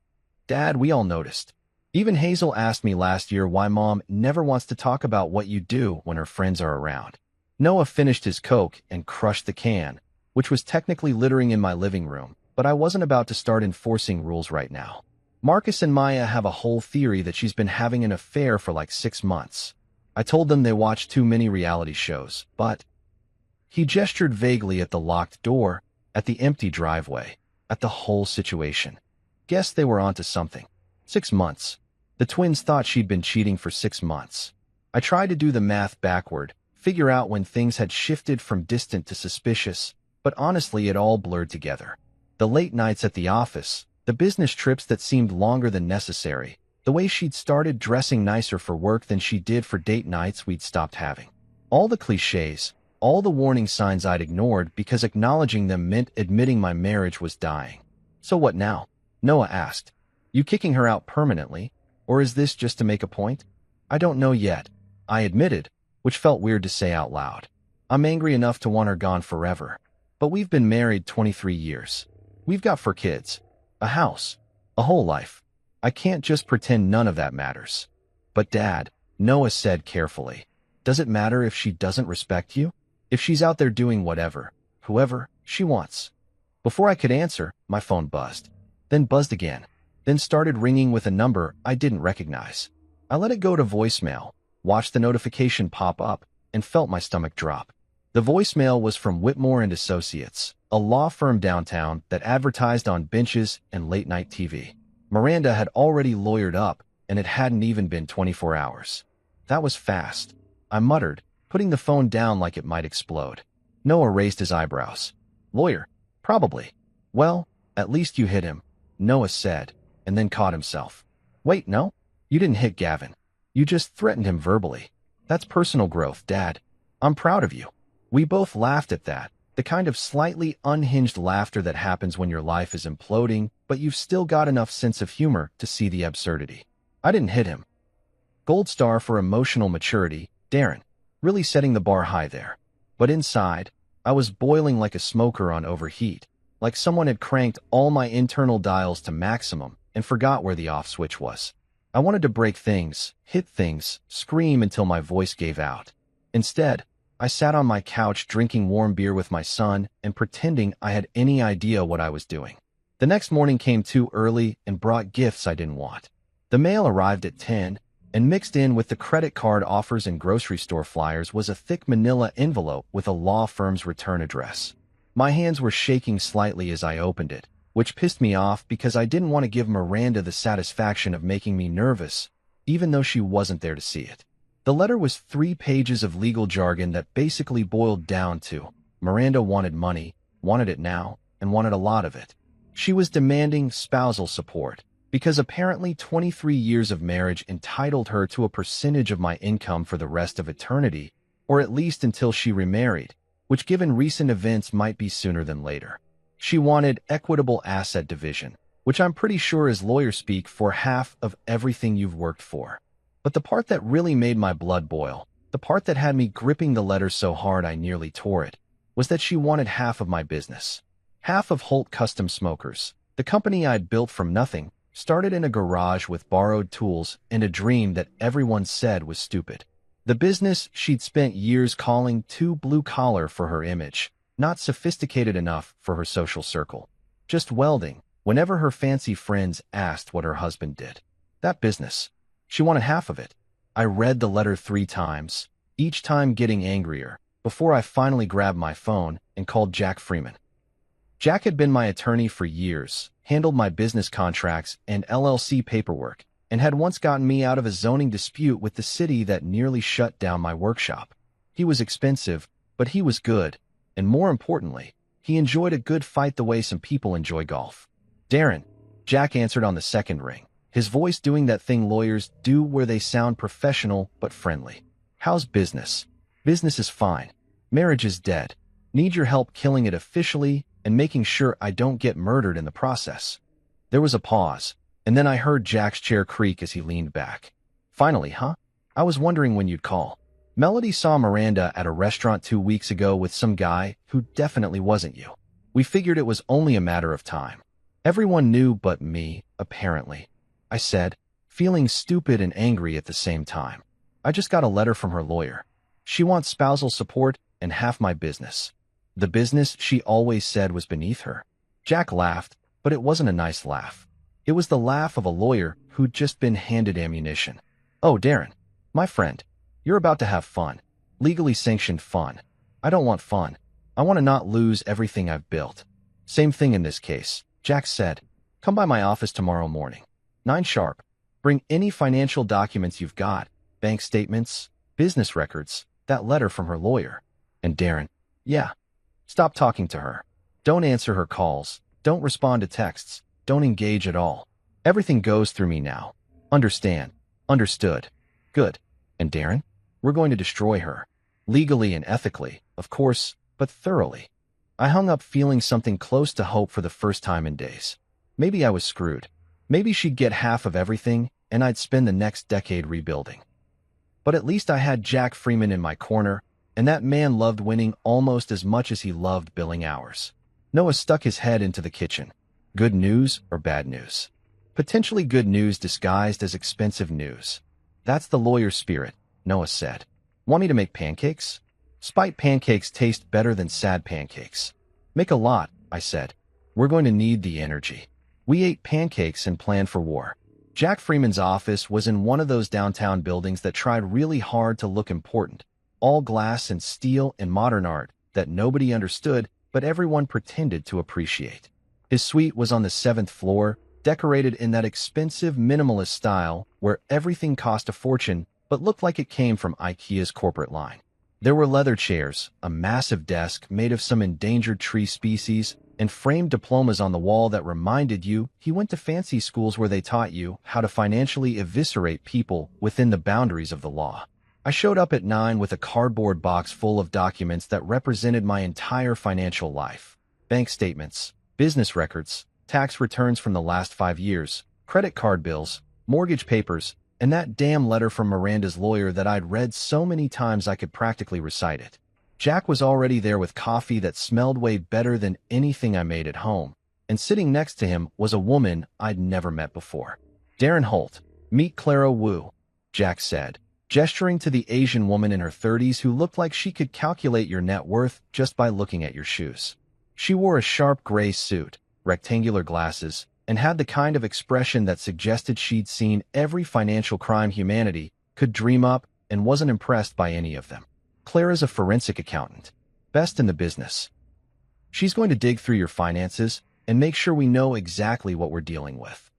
"Dad, we all noticed. Even Hazel asked me last year why Mom never wants to talk about what you do when her friends are around." Noah finished his Coke and crushed the can, which was technically littering in my living room, but I wasn't about to start enforcing rules right now. "Marcus and Maya have a whole theory that she's been having an affair for like 6 months. I told them they watch too many reality shows, but..." He gestured vaguely at the locked door, at the empty driveway, at the whole situation. Guess they were onto something. 6 months. The twins thought she'd been cheating for 6 months. I tried to do the math backward, figure out when things had shifted from distant to suspicious, but honestly it all blurred together. The late nights at the office, the business trips that seemed longer than necessary, the The way she'd started dressing nicer for work than she did for date nights we'd stopped having. All the cliches, all the warning signs I'd ignored because acknowledging them meant admitting my marriage was dying. So what now? Noah asked. You kicking her out permanently? Or is this just to make a point? I don't know yet, I admitted, which felt weird to say out loud. I'm angry enough to want her gone forever. But we've been married 23 years. We've got 4 kids, a house, a whole life. I can't just pretend none of that matters. But Dad, Noah said carefully, does it matter if she doesn't respect you? If she's out there doing whatever, whoever, she wants? Before I could answer, my phone buzzed. Then buzzed again. Then started ringing with a number I didn't recognize. I let it go to voicemail, watched the notification pop up, and felt my stomach drop. The voicemail was from Whitmore and Associates, a law firm downtown that advertised on benches and late-night TV. Miranda had already lawyered up, and it hadn't even been 24 hours. That was fast, I muttered, putting the phone down like it might explode. Noah raised his eyebrows. Lawyer? Probably. Well, at least you hit him, Noah said, and then caught himself. Wait, no? You didn't hit Gavin. You just threatened him verbally. That's personal growth, Dad. I'm proud of you. We both laughed at that, the kind of slightly unhinged laughter that happens when your life is imploding, but you've still got enough sense of humor to see the absurdity. I didn't hit him. Gold star for emotional maturity, Darren. Really setting the bar high there. But inside, I was boiling like a smoker on overheat, like someone had cranked all my internal dials to maximum and forgot where the off switch was. I wanted to break things, hit things, scream until my voice gave out. Instead, I sat on my couch drinking warm beer with my son and pretending I had any idea what I was doing. The next morning came too early and brought gifts I didn't want. The mail arrived at 10, and mixed in with the credit card offers and grocery store flyers was a thick manila envelope with a law firm's return address. My hands were shaking slightly as I opened it, which pissed me off because I didn't want to give Miranda the satisfaction of making me nervous, even though she wasn't there to see it. The letter was 3 pages of legal jargon that basically boiled down to, Miranda wanted money, wanted it now, and wanted a lot of it. She was demanding spousal support, because apparently 23 years of marriage entitled her to a percentage of my income for the rest of eternity, or at least until she remarried, which given recent events might be sooner than later. She wanted equitable asset division, which I'm pretty sure is lawyer speak for half of everything you've worked for. But the part that really made my blood boil, the part that had me gripping the letter so hard I nearly tore it, was that she wanted half of my business. Half of Holt Custom Smokers, the company I'd built from nothing, started in a garage with borrowed tools and a dream that everyone said was stupid. The business she'd spent years calling too blue-collar for her image, not sophisticated enough for her social circle. Just welding, whenever her fancy friends asked what her husband did. That business. She wanted half of it. I read the letter 3 times, each time getting angrier, before I finally grabbed my phone and called Jack Freeman. Jack had been my attorney for years, handled my business contracts and LLC paperwork, and had once gotten me out of a zoning dispute with the city that nearly shut down my workshop. He was expensive, but he was good, and more importantly, he enjoyed a good fight the way some people enjoy golf. Darren, Jack answered on the second ring, his voice doing that thing lawyers do where they sound professional but friendly. How's business? Business is fine. Marriage is dead. Need your help killing it officially and making sure I don't get murdered in the process. There was a pause, and then I heard Jack's chair creak as he leaned back. Finally, huh? I was wondering when you'd call. Melody saw Miranda at a restaurant 2 weeks ago with some guy who definitely wasn't you. We figured it was only a matter of time. Everyone knew but me, apparently, I said, feeling stupid and angry at the same time. I just got a letter from her lawyer. She wants spousal support and half my business. The business she always said was beneath her. Jack laughed, but it wasn't a nice laugh. It was the laugh of a lawyer who'd just been handed ammunition. Oh, Darren, my friend, you're about to have fun. Legally sanctioned fun. I don't want fun. I want to not lose everything I've built. Same thing in this case, Jack said. Come by my office tomorrow morning. 9 sharp. Bring any financial documents you've got, bank statements, business records, that letter from her lawyer. And Darren, yeah. Stop talking to her. Don't answer her calls. Don't respond to texts. Don't engage at all. Everything goes through me now. Understand. Understood. Good. And Darren? We're going to destroy her. Legally and ethically, of course, but thoroughly. I hung up feeling something close to hope for the first time in days. Maybe I was screwed. Maybe she'd get half of everything, and I'd spend the next decade rebuilding. But at least I had Jack Freeman in my corner, and that man loved winning almost as much as he loved billing hours. Noah stuck his head into the kitchen. Good news or bad news? Potentially good news disguised as expensive news. That's the lawyer's spirit, Noah said. Want me to make pancakes? Spite pancakes taste better than sad pancakes. Make a lot, I said. We're going to need the energy. We ate pancakes and planned for war. Jack Freeman's office was in one of those downtown buildings that tried really hard to look important. All glass and steel and modern art that nobody understood, but everyone pretended to appreciate. His suite was on the 7th floor, decorated in that expensive minimalist style where everything cost a fortune but looked like it came from IKEA's corporate line. There were leather chairs, a massive desk made of some endangered tree species, and framed diplomas on the wall that reminded you he went to fancy schools where they taught you how to financially eviscerate people within the boundaries of the law. I showed up at 9 with a cardboard box full of documents that represented my entire financial life. Bank statements, business records, tax returns from the last 5 years, credit card bills, mortgage papers, and that damn letter from Miranda's lawyer that I'd read so many times I could practically recite it. Jack was already there with coffee that smelled way better than anything I made at home, and sitting next to him was a woman I'd never met before. Darren Holt, meet Clara Wu, Jack said, gesturing to the Asian woman in her 30s who looked like she could calculate your net worth just by looking at your shoes. She wore a sharp gray suit, rectangular glasses, and had the kind of expression that suggested she'd seen every financial crime humanity could dream up and wasn't impressed by any of them. Clara's a forensic accountant, best in the business. She's going to dig through your finances and make sure we know exactly what we're dealing with.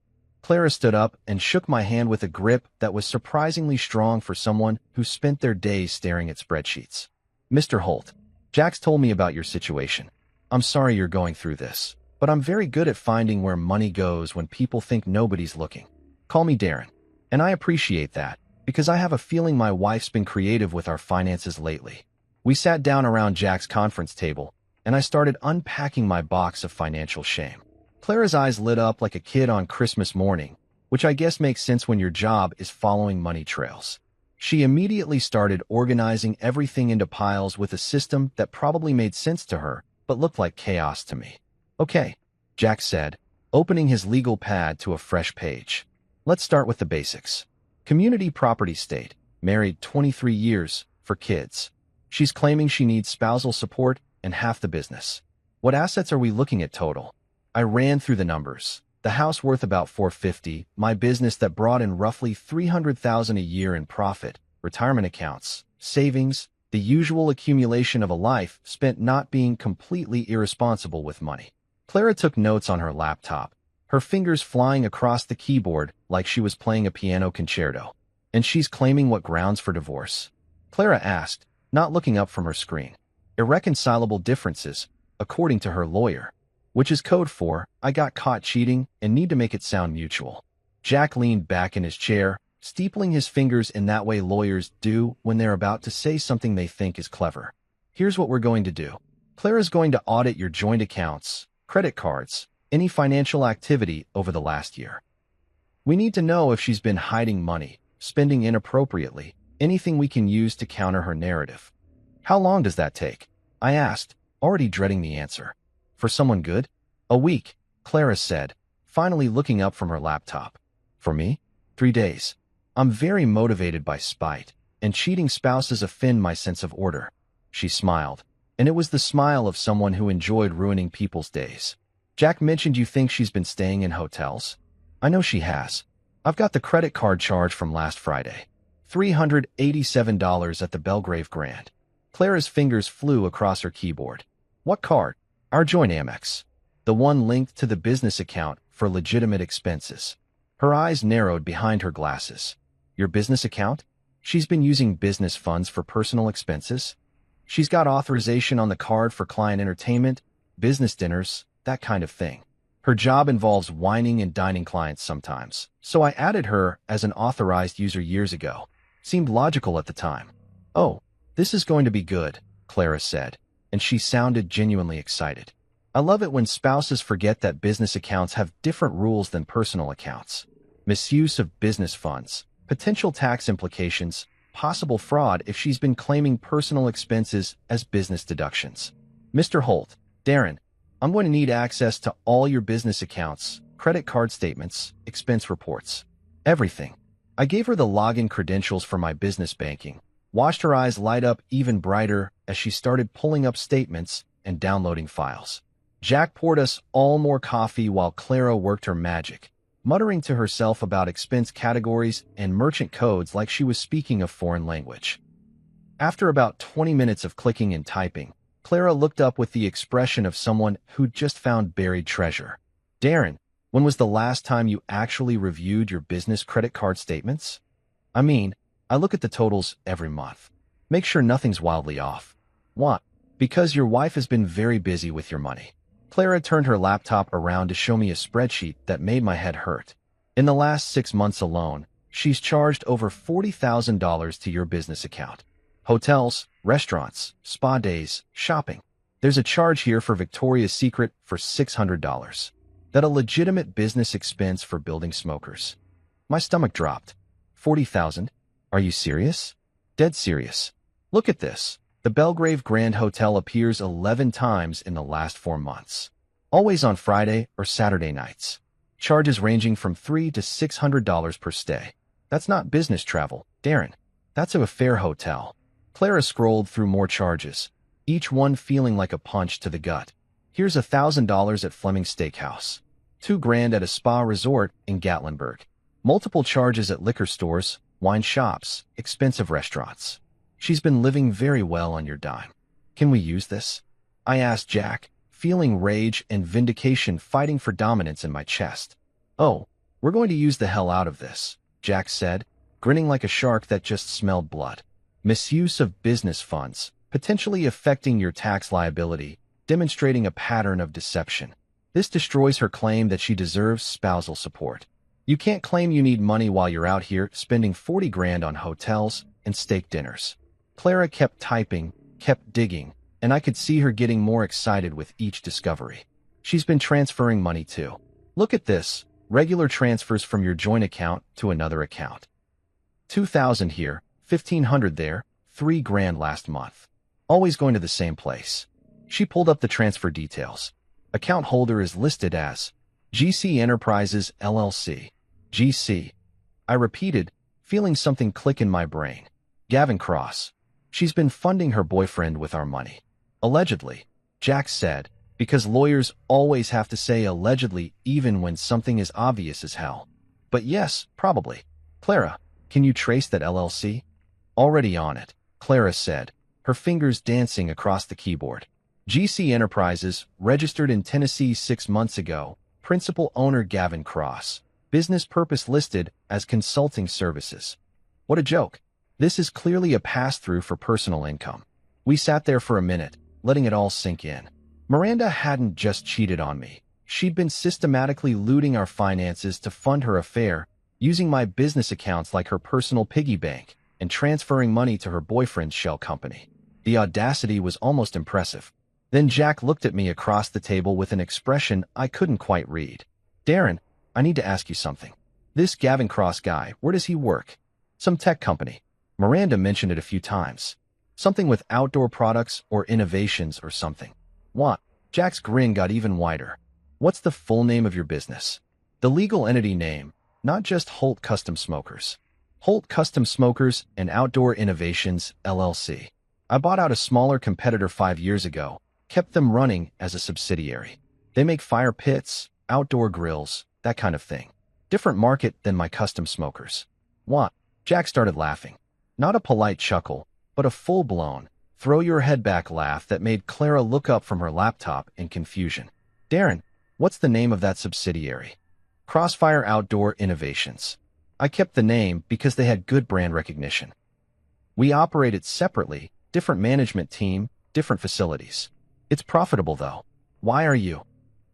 Clara stood up and shook my hand with a grip that was surprisingly strong for someone who spent their days staring at spreadsheets. Mr. Holt, Jack's told me about your situation. I'm sorry you're going through this, but I'm very good at finding where money goes when people think nobody's looking. Call me Darren. And I appreciate that, because I have a feeling my wife's been creative with our finances lately. We sat down around Jack's conference table, and I started unpacking my box of financial shame. Clara's eyes lit up like a kid on Christmas morning, which I guess makes sense when your job is following money trails. She immediately started organizing everything into piles with a system that probably made sense to her, but looked like chaos to me. Okay, Jack said, opening his legal pad to a fresh page. Let's start with the basics. Community property state, married 23 years, for kids. She's claiming she needs spousal support and half the business. What assets are we looking at total? I ran through the numbers. The house worth about $450, my business that brought in roughly $300,000 a year in profit, retirement accounts, savings, the usual accumulation of a life spent not being completely irresponsible with money. Clara took notes on her laptop, her fingers flying across the keyboard like she was playing a piano concerto. And she's claiming what grounds for divorce? Clara asked, not looking up from her screen. Irreconcilable differences, according to her lawyer, which is code for, I got caught cheating and need to make it sound mutual. Jack leaned back in his chair, steepling his fingers in that way lawyers do when they're about to say something they think is clever. Here's what we're going to do. Clara's going to audit your joint accounts, credit cards, any financial activity over the last year. We need to know if she's been hiding money, spending inappropriately, anything we can use to counter her narrative. How long does that take? I asked, already dreading the answer. For someone good? A week, Clara said, finally looking up from her laptop. For me? 3 days. I'm very motivated by spite, and cheating spouses offend my sense of order. She smiled, and it was the smile of someone who enjoyed ruining people's days. Jack mentioned you think she's been staying in hotels. I know she has. I've got the credit card charge from last Friday. $387 at the Belgrave Grand. Clara's fingers flew across her keyboard. What card? Our joint Amex. The one linked to the business account for legitimate expenses. Her eyes narrowed behind her glasses. Your business account? She's been using business funds for personal expenses? She's got authorization on the card for client entertainment, business dinners, that kind of thing. Her job involves wining and dining clients sometimes, so I added her as an authorized user years ago. Seemed logical at the time. Oh, this is going to be good, Clara said, and she sounded genuinely excited. I love it when spouses forget that business accounts have different rules than personal accounts. Misuse of business funds, potential tax implications, possible fraud if she's been claiming personal expenses as business deductions. Mr. Holt, Darren, I'm going to need access to all your business accounts, credit card statements, expense reports. Everything. I gave her the login credentials for my business banking, watched her eyes light up even brighter as she started pulling up statements and downloading files. Jack poured us all more coffee while Clara worked her magic, muttering to herself about expense categories and merchant codes like she was speaking a foreign language. After about 20 minutes of clicking and typing, Clara looked up with the expression of someone who'd just found buried treasure. Darren, when was the last time you actually reviewed your business credit card statements? I mean, I look at the totals every month. Make sure nothing's wildly off. What? Because your wife has been very busy with your money. Clara turned her laptop around to show me a spreadsheet that made my head hurt. In the last 6 months alone, she's charged over $40,000 to your business account. Hotels, restaurants, spa days, shopping. There's a charge here for Victoria's Secret for $600. That a legitimate business expense for building smokers. My stomach dropped. 40,000? Are you serious? Dead serious. Look at this. The Belgrave Grand Hotel appears 11 times in the last 4 months. Always on Friday or Saturday nights. Charges ranging from $300 to $600 per stay. That's not business travel, Darren. That's a fair hotel. Clara scrolled through more charges, each one feeling like a punch to the gut. Here's $1,000 at Fleming Steakhouse. $2,000 at a spa resort in Gatlinburg. Multiple charges at liquor stores, wine shops, expensive restaurants. She's been living very well on your dime. Can we use this? I asked Jack, feeling rage and vindication fighting for dominance in my chest. Oh, we're going to use the hell out of this, Jack said, grinning like a shark that just smelled blood. Misuse of business funds, potentially affecting your tax liability, demonstrating a pattern of deception. This destroys her claim that she deserves spousal support. You can't claim you need money while you're out here spending 40 grand on hotels and steak dinners. Clara kept typing, kept digging, and I could see her getting more excited with each discovery. She's been transferring money too. Look at this, regular transfers from your joint account to another account. 2,000 here, 1,500 there, 3 grand last month. Always going to the same place. She pulled up the transfer details. Account holder is listed as GC Enterprises LLC. GC. I repeated, feeling something click in my brain. Gavin Cross. She's been funding her boyfriend with our money. Allegedly, Jack said, because lawyers always have to say allegedly even when something is obvious as hell. But yes, probably. Clara, can you trace that LLC? Already on it, Clara said, her fingers dancing across the keyboard. GC Enterprises, registered in Tennessee 6 months ago, principal owner Gavin Cross, business purpose listed as consulting services. What a joke. This is clearly a pass-through for personal income. We sat there for a minute, letting it all sink in. Miranda hadn't just cheated on me. She'd been systematically looting our finances to fund her affair, using my business accounts like her personal piggy bank, and transferring money to her boyfriend's shell company. The audacity was almost impressive. Then Jack looked at me across the table with an expression I couldn't quite read. Darren, I need to ask you something. This Gavin Cross guy, where does he work? Some tech company. Miranda mentioned it a few times. Something with outdoor products or innovations or something. What? Jack's grin got even wider. What's the full name of your business? The legal entity name, not just Holt Custom Smokers. Holt Custom Smokers and Outdoor Innovations, LLC. I bought out a smaller competitor 5 years ago, kept them running as a subsidiary. They make fire pits, outdoor grills, that kind of thing. Different market than my custom smokers. What? Jack started laughing. Not a polite chuckle, but a full-blown, throw-your-head-back laugh that made Clara look up from her laptop in confusion. Darren, what's the name of that subsidiary? Crossfire Outdoor Innovations. I kept the name because they had good brand recognition. We operate it separately, different management team, different facilities. It's profitable though. Why are you?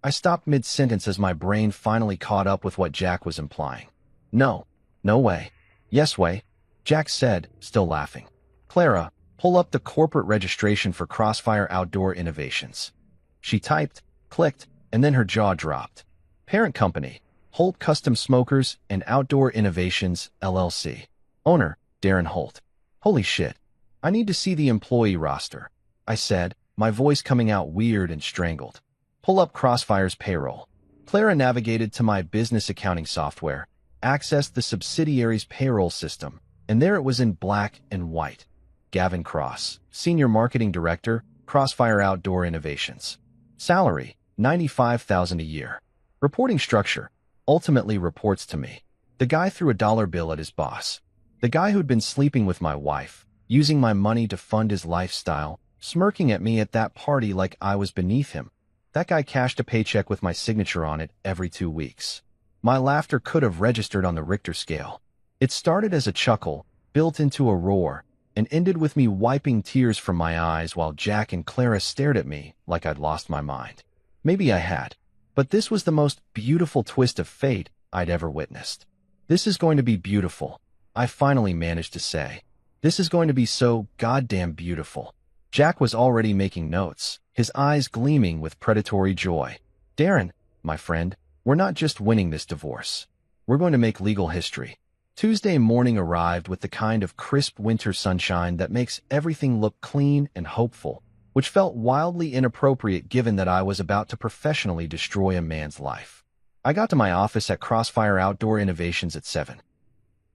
I stopped mid-sentence as my brain finally caught up with what Jack was implying. No. No way. Yes way. Jack said, still laughing. Clara, pull up the corporate registration for Crossfire Outdoor Innovations. She typed, clicked, and then her jaw dropped. Parent company, Holt Custom Smokers and Outdoor Innovations, LLC. Owner, Darren Holt. Holy shit. I need to see the employee roster, I said, my voice coming out weird and strangled. Pull up Crossfire's payroll. Clara navigated to my business accounting software, accessed the subsidiary's payroll system, and there it was in black and white. Gavin Cross, Senior Marketing Director, Crossfire Outdoor Innovations. Salary, $95,000 a year. Reporting structure, ultimately reports to me. The guy threw a dollar bill at his boss. The guy who'd been sleeping with my wife, using my money to fund his lifestyle, smirking at me at that party like I was beneath him. That guy cashed a paycheck with my signature on it every 2 weeks. My laughter could have registered on the Richter scale. It started as a chuckle, built into a roar, and ended with me wiping tears from my eyes while Jack and Clara stared at me like I'd lost my mind. Maybe I had, but this was the most beautiful twist of fate I'd ever witnessed. This is going to be beautiful, I finally managed to say. This is going to be so goddamn beautiful. Jack was already making notes, his eyes gleaming with predatory joy. Darren, my friend, we're not just winning this divorce. We're going to make legal history. Tuesday morning arrived with the kind of crisp winter sunshine that makes everything look clean and hopeful, which felt wildly inappropriate given that I was about to professionally destroy a man's life. I got to my office at Crossfire Outdoor Innovations at 7.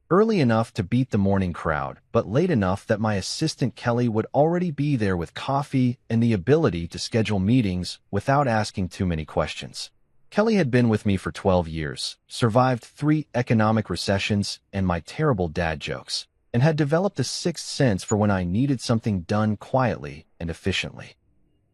Early enough to beat the morning crowd, but late enough that my assistant Kelly would already be there with coffee and the ability to schedule meetings without asking too many questions. Kelly had been with me for 12 years, survived 3 economic recessions and my terrible dad jokes, and had developed a sixth sense for when I needed something done quietly and efficiently.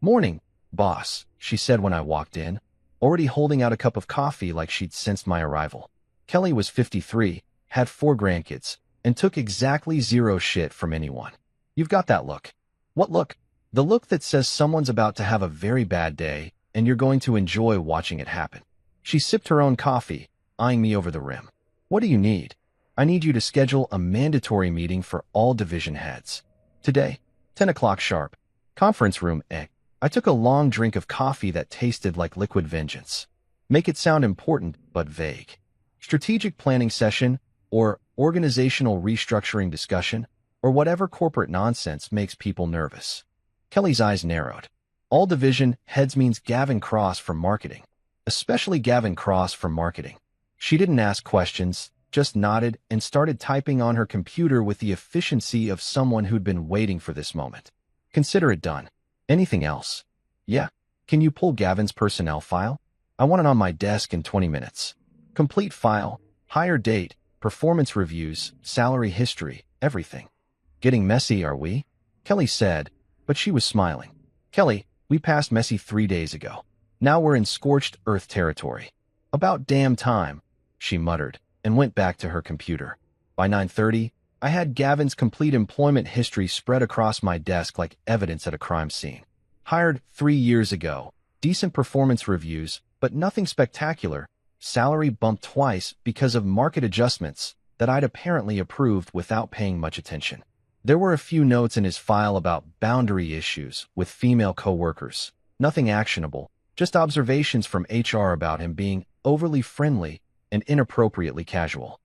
"Morning, boss," she said when I walked in, already holding out a cup of coffee like she'd sensed my arrival. Kelly was 53, had 4 grandkids, and took exactly zero shit from anyone. "You've got that look." "What look?" "The look that says someone's about to have a very bad day, and you're going to enjoy watching it happen." She sipped her own coffee, eyeing me over the rim. "What do you need?" "I need you to schedule a mandatory meeting for all division heads. Today, 10 o'clock sharp. Conference room A." I took a long drink of coffee that tasted like liquid vengeance. Make it sound important, but vague. Strategic planning session, or organizational restructuring discussion, or whatever corporate nonsense makes people nervous. Kelly's eyes narrowed. All division heads means Gavin Cross from marketing. Especially Gavin Cross from marketing. She didn't ask questions, just nodded and started typing on her computer with the efficiency of someone who'd been waiting for this moment. "Consider it done. Anything else?" "Yeah. Can you pull Gavin's personnel file? I want it on my desk in 20 minutes. Complete file, hire date, performance reviews, salary history, everything." "Getting messy, are we?" Kelly said, but she was smiling. "Kelly, we passed messy 3 days ago. Now we're in scorched earth territory." "About damn time," she muttered, and went back to her computer. By 9:30, I had Gavin's complete employment history spread across my desk like evidence at a crime scene. Hired 3 years ago, decent performance reviews, but nothing spectacular. Salary bumped twice because of market adjustments that I'd apparently approved without paying much attention. There were a few notes in his file about boundary issues with female coworkers. Nothing actionable, just observations from HR about him being overly friendly and inappropriately casual.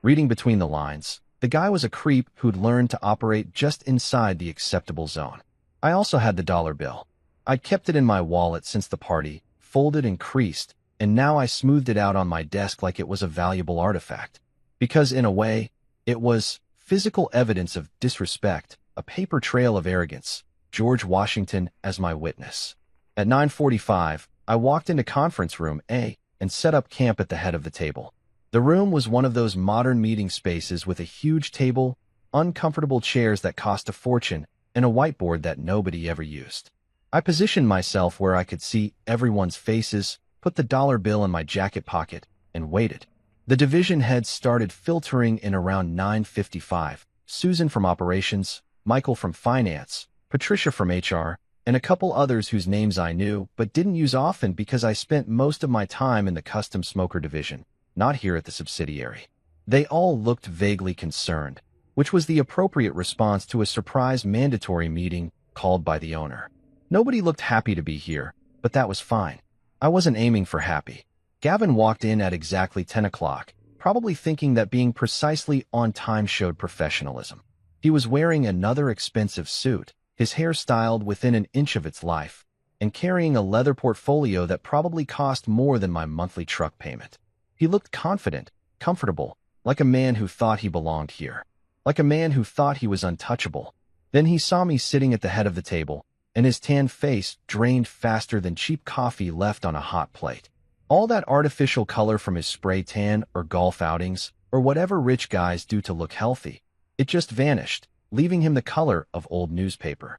Reading between the lines, the guy was a creep who'd learned to operate just inside the acceptable zone. I also had the dollar bill. I'd kept it in my wallet since the party, folded and creased, and now I smoothed it out on my desk like it was a valuable artifact. Because in a way, it was physical evidence of disrespect, a paper trail of arrogance, George Washington as my witness. At 9:45, I walked into conference room A and set up camp at the head of the table. The room was one of those modern meeting spaces with a huge table, uncomfortable chairs that cost a fortune, and a whiteboard that nobody ever used. I positioned myself where I could see everyone's faces, put the dollar bill in my jacket pocket, and waited. The division heads started filtering in around 9:55. Susan from operations, Michael from finance, Patricia from HR, and a couple others whose names I knew but didn't use often because I spent most of my time in the custom smoker division, not here at the subsidiary. They all looked vaguely concerned, which was the appropriate response to a surprise mandatory meeting called by the owner. Nobody looked happy to be here, but that was fine. I wasn't aiming for happy. Gavin walked in at exactly 10 o'clock, probably thinking that being precisely on time showed professionalism. He was wearing another expensive suit, his hair styled within an inch of its life, and carrying a leather portfolio that probably cost more than my monthly truck payment. He looked confident, comfortable, like a man who thought he belonged here, like a man who thought he was untouchable. Then he saw me sitting at the head of the table, and his tan face drained faster than cheap coffee left on a hot plate. All that artificial color from his spray tan or golf outings, or whatever rich guys do to look healthy, it just vanished, leaving him the color of old newspaper.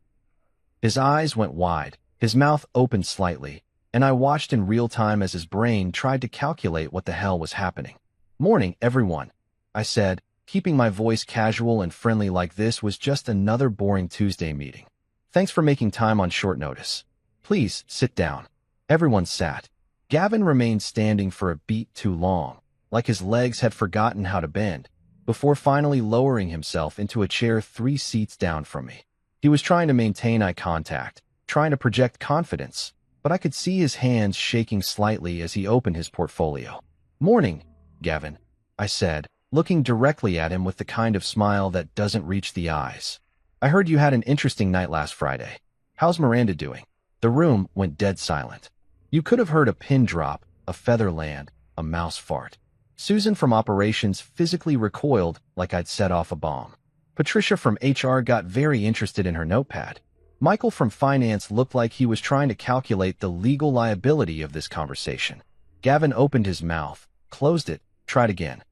His eyes went wide, his mouth opened slightly, and I watched in real time as his brain tried to calculate what the hell was happening. "Morning, everyone," I said, keeping my voice casual and friendly like this was just another boring Tuesday meeting. "Thanks for making time on short notice. Please, sit down." Everyone sat. Gavin remained standing for a beat too long, like his legs had forgotten how to bend, before finally lowering himself into a chair 3 seats down from me. He was trying to maintain eye contact, trying to project confidence, but I could see his hands shaking slightly as he opened his portfolio. "Morning, Gavin," I said, looking directly at him with the kind of smile that doesn't reach the eyes. "I heard you had an interesting night last Friday. How's Miranda doing?" The room went dead silent. You could have heard a pin drop, a feather land, a mouse fart. Susan from operations physically recoiled like I'd set off a bomb. Patricia from HR got very interested in her notepad. Michael from finance looked like he was trying to calculate the legal liability of this conversation. Gavin opened his mouth, closed it, tried again.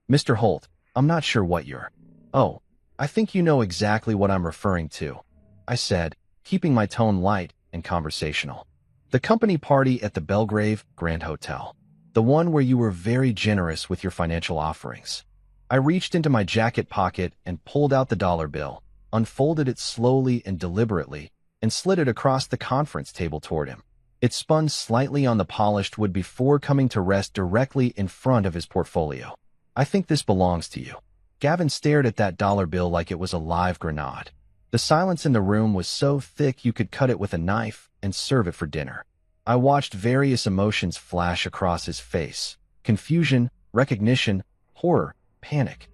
Mr. Holt, I'm not sure what you're." "Oh, I think you know exactly what I'm referring to," I said, keeping my tone light and conversational. "The company party at the Belgrave Grand Hotel. The one where you were very generous with your financial offerings." I reached into my jacket pocket and pulled out the dollar bill, unfolded it slowly and deliberately, and slid it across the conference table toward him. It spun slightly on the polished wood before coming to rest directly in front of his portfolio. "I think this belongs to you." Gavin stared at that dollar bill like it was a live grenade. The silence in the room was so thick you could cut it with a knife and serve it for dinner. I watched various emotions flash across his face: confusion, recognition, horror, panic.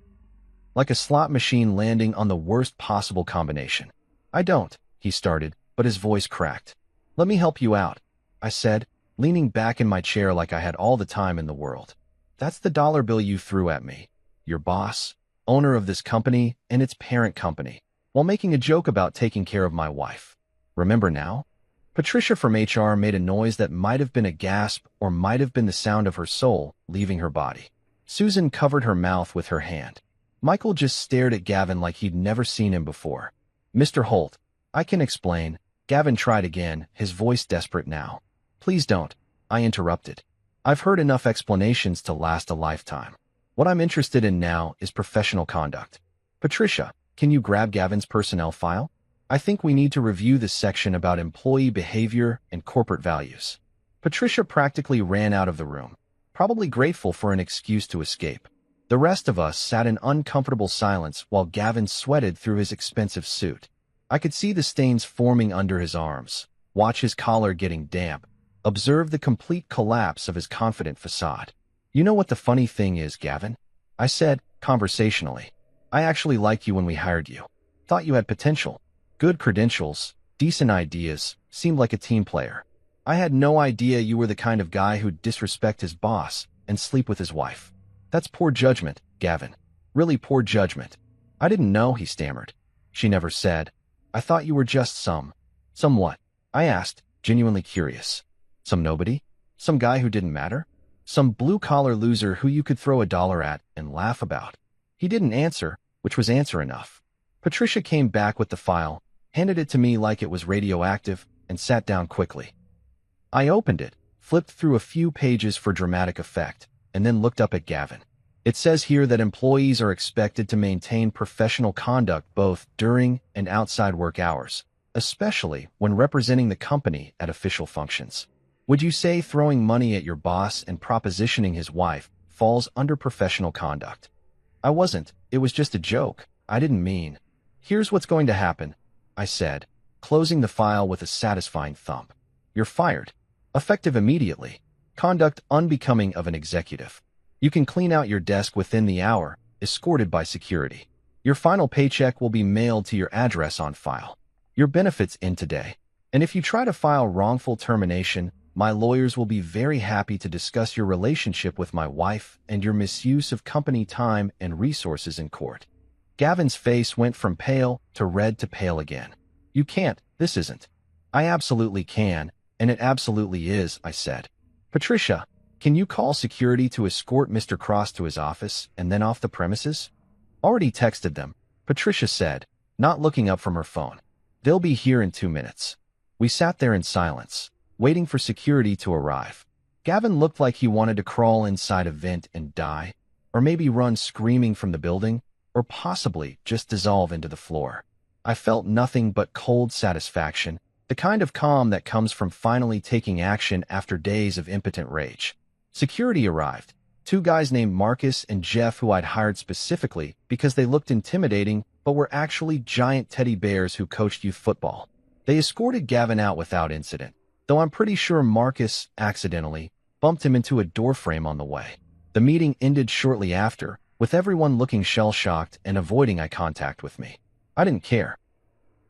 Like a slot machine landing on the worst possible combination. "I don't," he started, but his voice cracked. "Let me help you out," I said, leaning back in my chair like I had all the time in the world. "That's the dollar bill you threw at me, your boss, owner of this company and its parent company, while making a joke about taking care of my wife. Remember now?" Patricia from HR made a noise that might have been a gasp or might have been the sound of her soul leaving her body. Susan covered her mouth with her hand. Michael just stared at Gavin like he'd never seen him before. "Mr. Holt, I can explain." Gavin tried again, his voice desperate now. "Please don't," I interrupted. "I've heard enough explanations to last a lifetime. What I'm interested in now is professional conduct. Patricia, can you grab Gavin's personnel file? I think we need to review the section about employee behavior and corporate values." Patricia practically ran out of the room, probably grateful for an excuse to escape. The rest of us sat in uncomfortable silence while Gavin sweated through his expensive suit. I could see the stains forming under his arms, watch his collar getting damp, observe the complete collapse of his confident facade. "You know what the funny thing is, Gavin?" I said, conversationally. "I actually liked you when we hired you. Thought you had potential. Good credentials, decent ideas, seemed like a team player. I had no idea you were the kind of guy who'd disrespect his boss and sleep with his wife. That's poor judgment, Gavin. Really poor judgment." "I didn't know," he stammered. "She never said. I thought you were just some what?" I asked, genuinely curious. "Some nobody? Some guy who didn't matter? Some blue-collar loser who you could throw a dollar at and laugh about?" He didn't answer, which was answer enough. Patricia came back with the file, handed it to me like it was radioactive, and sat down quickly. I opened it, flipped through a few pages for dramatic effect, and then looked up at Gavin. "It says here that employees are expected to maintain professional conduct both during and outside work hours. especially when representing the company at official functions. Would you say throwing money at your boss and propositioning his wife falls under professional conduct? I wasn't. It was just a joke. I didn't mean. Here's what's going to happen, I said, closing the file with a satisfying thump. You're fired. Effective immediately. Conduct unbecoming of an executive. You can clean out your desk within the hour, escorted by security. Your final paycheck will be mailed to your address on file. Your benefits end today. And if you try to file wrongful termination, my lawyers will be very happy to discuss your relationship with my wife and your misuse of company time and resources in court. Gavin's face went from pale to red to pale again. You can't. This isn't. I absolutely can, and it absolutely is, I said. Patricia, can you call security to escort Mr. Cross to his office and then off the premises? Already texted them, Patricia said, not looking up from her phone. They'll be here in 2 minutes. We sat there in silence, waiting for security to arrive. Gavin looked like he wanted to crawl inside a vent and die, or maybe run screaming from the building, or possibly just dissolve into the floor. I felt nothing but cold satisfaction, the kind of calm that comes from finally taking action after days of impotent rage. Security arrived. 2 guys named Marcus and Jeff who I'd hired specifically because they looked intimidating but were actually giant teddy bears who coached youth football. They escorted Gavin out without incident, though I'm pretty sure Marcus, accidentally, bumped him into a doorframe on the way. The meeting ended shortly after, with everyone looking shell-shocked and avoiding eye contact with me. I didn't care.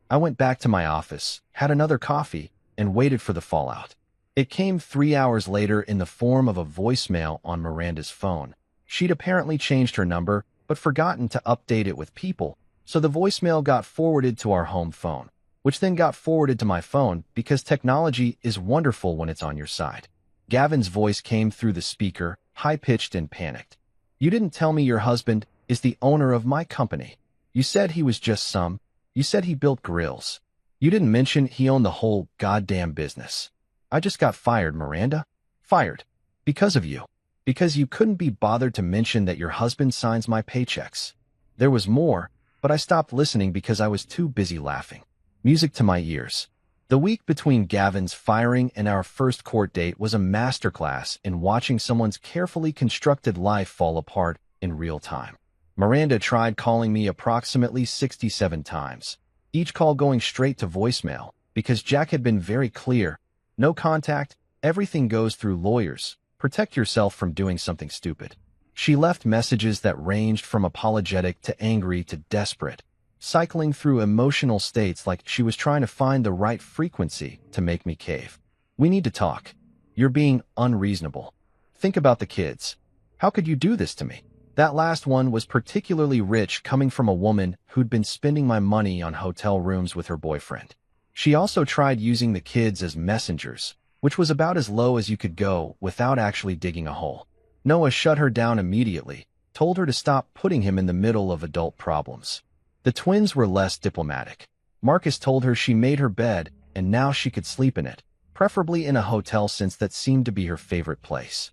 I went back to my office, had another coffee, and waited for the fallout. It came 3 hours later in the form of a voicemail on Miranda's phone. She'd apparently changed her number, but forgotten to update it with people, so the voicemail got forwarded to our home phone, which then got forwarded to my phone because technology is wonderful when it's on your side. Gavin's voice came through the speaker, high-pitched and panicked. You didn't tell me your husband is the owner of my company. You said he was just some. You said he built grills. You didn't mention he owned the whole goddamn business. I just got fired, Miranda. Fired. Because of you. Because you couldn't be bothered to mention that your husband signs my paychecks. There was more, but I stopped listening because I was too busy laughing. Music to my ears. The week between Gavin's firing and our first court date was a masterclass in watching someone's carefully constructed life fall apart in real time. Miranda tried calling me approximately 67 times, each call going straight to voicemail, because Jack had been very clear. No contact, everything goes through lawyers. Protect yourself from doing something stupid. She left messages that ranged from apologetic to angry to desperate, cycling through emotional states like she was trying to find the right frequency to make me cave. We need to talk. You're being unreasonable. Think about the kids. How could you do this to me? That last one was particularly rich coming from a woman who'd been spending my money on hotel rooms with her boyfriend. She also tried using the kids as messengers, which was about as low as you could go without actually digging a hole. Noah shut her down immediately, told her to stop putting him in the middle of adult problems. The twins were less diplomatic. Marcus told her she made her bed and now she could sleep in it, preferably in a hotel since that seemed to be her favorite place.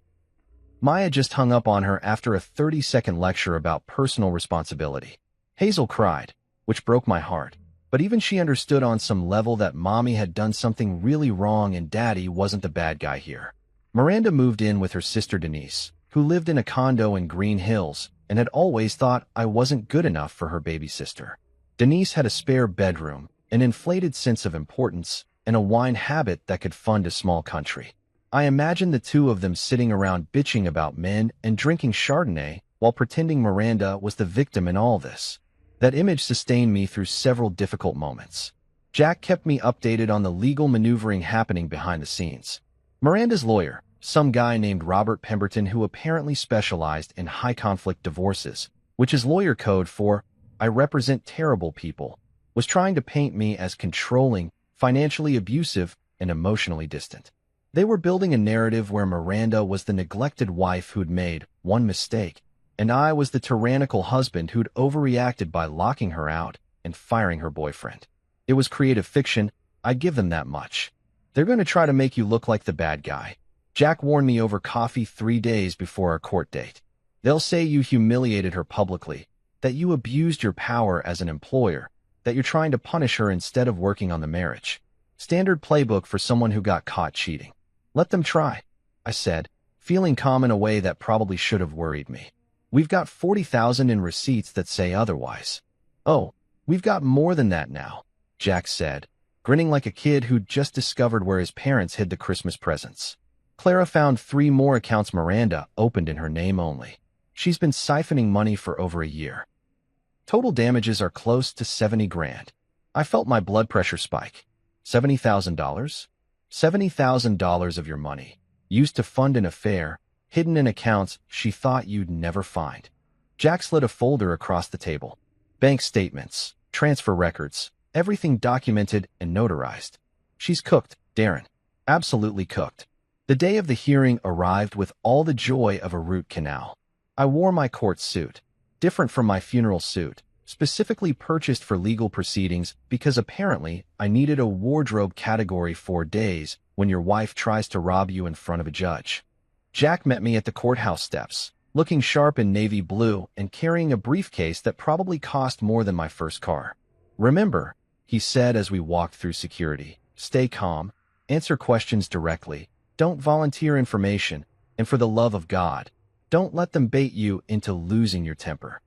Maya just hung up on her after a 30-second lecture about personal responsibility. Hazel cried, which broke my heart, but even she understood on some level that Mommy had done something really wrong and Daddy wasn't the bad guy here. Miranda moved in with her sister Denise, who lived in a condo in Green Hills and had always thought I wasn't good enough for her baby sister. Denise had a spare bedroom, an inflated sense of importance, and a wine habit that could fund a small country. I imagined the two of them sitting around bitching about men and drinking Chardonnay while pretending Miranda was the victim in all this. That image sustained me through several difficult moments. Jack kept me updated on the legal maneuvering happening behind the scenes. Miranda's lawyer, some guy named Robert Pemberton who apparently specialized in high-conflict divorces, which is lawyer code for I represent terrible people, was trying to paint me as controlling, financially abusive, and emotionally distant. They were building a narrative where Miranda was the neglected wife who'd made one mistake, and I was the tyrannical husband who'd overreacted by locking her out and firing her boyfriend. It was creative fiction, I give them that much. They're going to try to make you look like the bad guy. Jack warned me over coffee 3 days before our court date. They'll say you humiliated her publicly, that you abused your power as an employer, that that you're trying to punish her instead of working on the marriage. Standard playbook for someone who got caught cheating. Let them try, I said, feeling calm in a way that probably should have worried me. We've got 40,000 in receipts that say otherwise. Oh, we've got more than that now, Jack said, grinning like a kid who'd just discovered where his parents hid the Christmas presents. Clara found 3 more accounts Miranda opened in her name only. She's been siphoning money for over a year. Total damages are close to 70 grand. I felt my blood pressure spike. $70,000? $70,000 of your money, used to fund an affair, hidden in accounts she thought you'd never find. Jack slid a folder across the table. Bank statements, transfer records, everything documented and notarized. She's cooked, Darren. Absolutely cooked. The day of the hearing arrived with all the joy of a root canal. I wore my court suit, different from my funeral suit, specifically purchased for legal proceedings because apparently I needed a wardrobe category 4 days when your wife tries to rob you in front of a judge. Jack met me at the courthouse steps, looking sharp in navy blue and carrying a briefcase that probably cost more than my first car. Remember, he said as we walked through security, stay calm, answer questions directly, don't volunteer information, and for the love of God, don't let them bait you into losing your temper.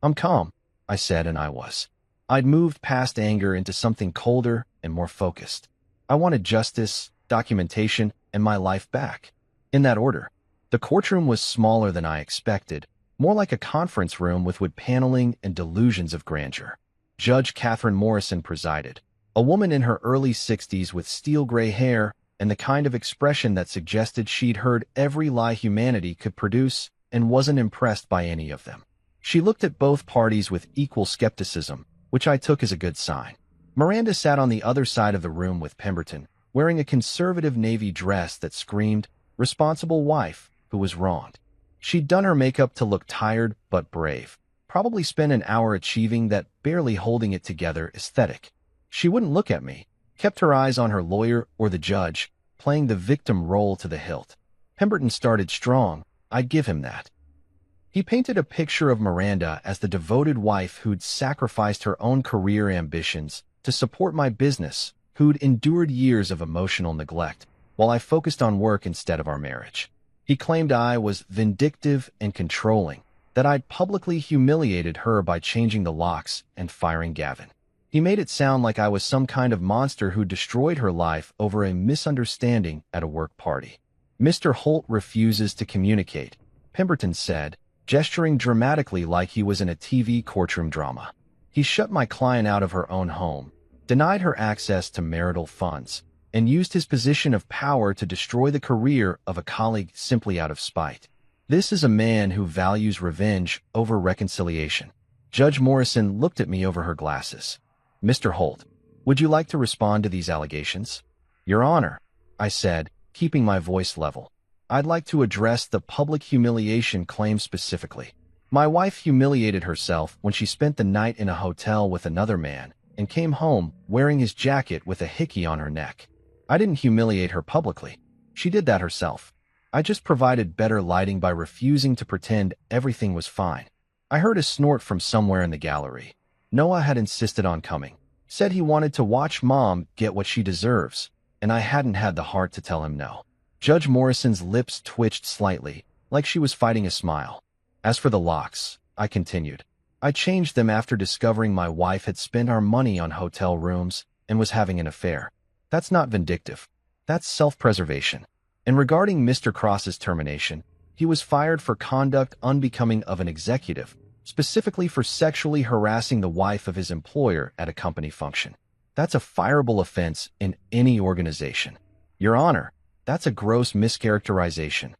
I'm calm, I said, and I was. I'd moved past anger into something colder and more focused. I wanted justice, documentation, and my life back. In that order. The courtroom was smaller than I expected, more like a conference room with wood paneling and delusions of grandeur. Judge Catherine Morrison presided, a woman in her early 60s with steel gray hair and the kind of expression that suggested she'd heard every lie humanity could produce and wasn't impressed by any of them. She looked at both parties with equal skepticism, which I took as a good sign. Miranda sat on the other side of the room with Pemberton, wearing a conservative navy dress that screamed, responsible wife who was wronged. She'd done her makeup to look tired but brave, probably spent an hour achieving that barely holding it together aesthetic. She wouldn't look at me, kept her eyes on her lawyer or the judge, playing the victim role to the hilt. Pemberton started strong, I'd give him that. He painted a picture of Miranda as the devoted wife who'd sacrificed her own career ambitions to support my business, who'd endured years of emotional neglect, while I focused on work instead of our marriage. He claimed I was vindictive and controlling, that I'd publicly humiliated her by changing the locks and firing Gavin. He made it sound like I was some kind of monster who destroyed her life over a misunderstanding at a work party. Mr. Holt refuses to communicate, Pemberton said, gesturing dramatically like he was in a TV courtroom drama. He shut my client out of her own home, denied her access to marital funds, and used his position of power to destroy the career of a colleague simply out of spite. This is a man who values revenge over reconciliation. Judge Morrison looked at me over her glasses. Mr. Holt, would you like to respond to these allegations? Your Honor, I said, keeping my voice level. I'd like to address the public humiliation claim specifically. My wife humiliated herself when she spent the night in a hotel with another man and came home wearing his jacket with a hickey on her neck. I didn't humiliate her publicly. She did that herself. I just provided better lighting by refusing to pretend everything was fine. I heard a snort from somewhere in the gallery. Noah had insisted on coming, said he wanted to watch Mom get what she deserves, and I hadn't had the heart to tell him no. Judge Morrison's lips twitched slightly, like she was fighting a smile. As for the locks, I continued, I changed them after discovering my wife had spent our money on hotel rooms and was having an affair. That's not vindictive. That's self-preservation. And regarding Mr. Cross's termination, he was fired for conduct unbecoming of an executive, specifically for sexually harassing the wife of his employer at a company function. That's a fireable offense in any organization. Your Honor, that's a gross mischaracterization.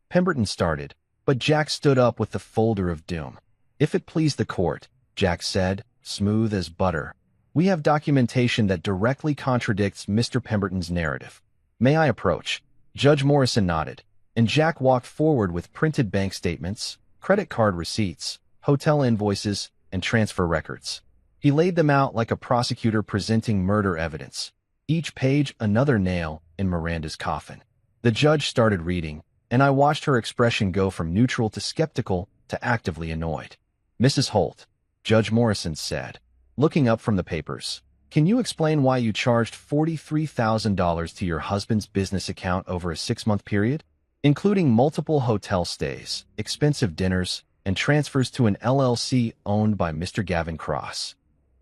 Pemberton started, but Jack stood up with the folder of doom. If it please the court, Jack said, smooth as butter, we have documentation that directly contradicts Mr. Pemberton's narrative. May I approach? Judge Morrison nodded, and Jack walked forward with printed bank statements, credit card receipts, hotel invoices, and transfer records. He laid them out like a prosecutor presenting murder evidence, each page another nail in Miranda's coffin. The judge started reading, and I watched her expression go from neutral to skeptical to actively annoyed. Mrs. Holt, Judge Morrison said, looking up from the papers. Can you explain why you charged $43,000 to your husband's business account over a 6-month period, including multiple hotel stays, expensive dinners, and transfers to an LLC owned by Mr. Gavin Cross?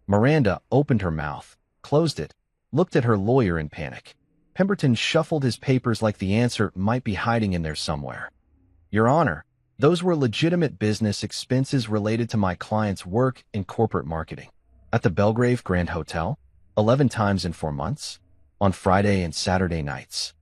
Miranda opened her mouth, closed it, looked at her lawyer in panic. Pemberton shuffled his papers like the answer might be hiding in there somewhere. Your Honor, those were legitimate business expenses related to my client's work in corporate marketing. At the Belgrave Grand Hotel, 11 times in 4 months, on Friday and Saturday nights.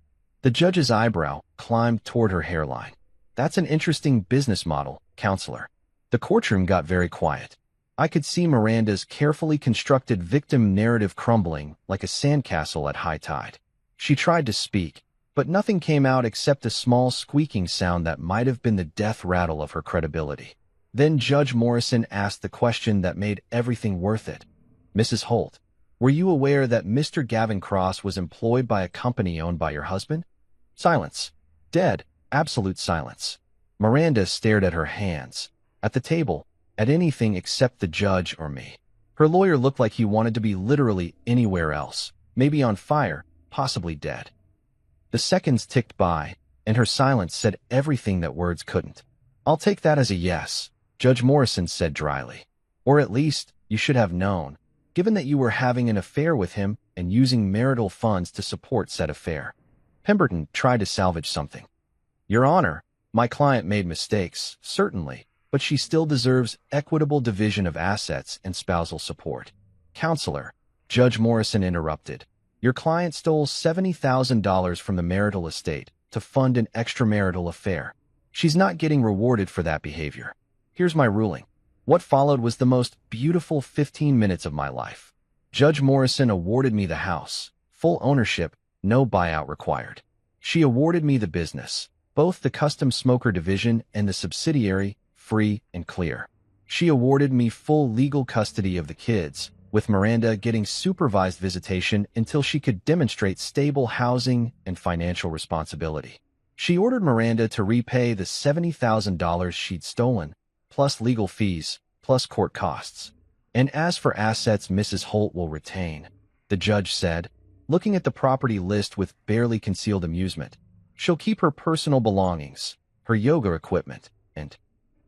The judge's eyebrow climbed toward her hairline. That's an interesting business model, counselor. The courtroom got very quiet. I could see Miranda's carefully constructed victim narrative crumbling like a sandcastle at high tide. She tried to speak, but nothing came out except a small squeaking sound that might have been the death rattle of her credibility. Then Judge Morrison asked the question that made everything worth it. Mrs. Holt, were you aware that Mr. Gavin Cross was employed by a company owned by your husband? Silence. Dead. Absolute silence. Miranda stared at her hands, at the table, at anything except the judge or me. Her lawyer looked like he wanted to be literally anywhere else, maybe on fire, possibly dead. The seconds ticked by, and her silence said everything that words couldn't. I'll take that as a yes, Judge Morrison said dryly. Or at least, you should have known, given that you were having an affair with him and using marital funds to support said affair. Pemberton tried to salvage something. Your Honor, my client made mistakes, certainly, but she still deserves equitable division of assets and spousal support. Counselor, Judge Morrison interrupted. Your client stole $70,000 from the marital estate to fund an extramarital affair. She's not getting rewarded for that behavior. Here's my ruling. What followed was the most beautiful 15 minutes of my life. Judge Morrison awarded me the house, full ownership, no buyout required. She awarded me the business, both the custom smoker division and the subsidiary, free and clear. She awarded me full legal custody of the kids, with Miranda getting supervised visitation until she could demonstrate stable housing and financial responsibility. She ordered Miranda to repay the $70,000 she'd stolen, plus legal fees, plus court costs. And as for assets Mrs. Holt will retain, the judge said, looking at the property list with barely concealed amusement, she'll keep her personal belongings, her yoga equipment, and...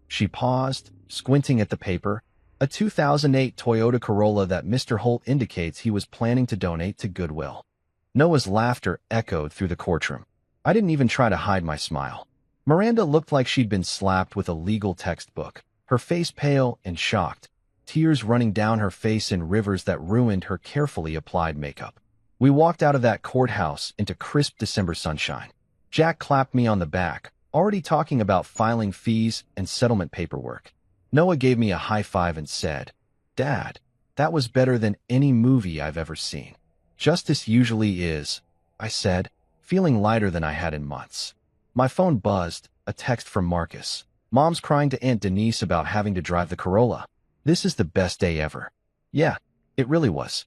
She paused, squinting at the paper, a 2008 Toyota Corolla that Mr. Holt indicates he was planning to donate to Goodwill. Noah's laughter echoed through the courtroom. I didn't even try to hide my smile. Miranda looked like she'd been slapped with a legal textbook, her face pale and shocked, tears running down her face in rivers that ruined her carefully applied makeup. We walked out of that courthouse into crisp December sunshine. Jack clapped me on the back, already talking about filing fees and settlement paperwork. Noah gave me a high five and said, Dad, that was better than any movie I've ever seen. Justice usually is, I said, feeling lighter than I had in months. My phone buzzed, a text from Marcus. Mom's crying to Aunt Denise about having to drive the Corolla. This is the best day ever. Yeah, it really was.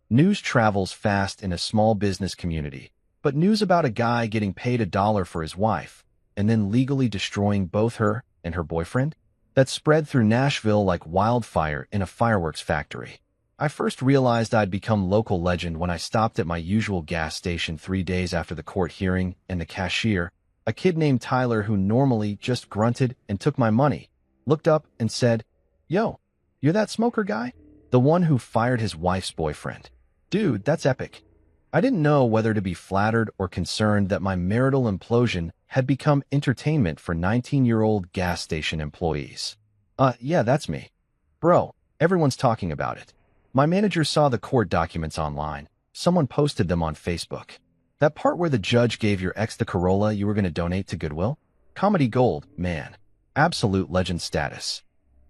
News travels fast in a small business community, but news about a guy getting paid $1 for his wife and then legally destroying both her and her boyfriend? That spread through Nashville like wildfire in a fireworks factory. I first realized I'd become local legend when I stopped at my usual gas station 3 days after the court hearing, and the cashier, a kid named Tyler who normally just grunted and took my money, looked up and said, Yo, you're that smoker guy? The one who fired his wife's boyfriend. Dude, that's epic. I didn't know whether to be flattered or concerned that my marital implosion had become entertainment for 19-year-old gas station employees. Yeah, that's me. Bro, everyone's talking about it. My manager saw the court documents online. Someone posted them on Facebook. That part where the judge gave your ex the Corolla you were going to donate to Goodwill? Comedy gold, man. Absolute legend status.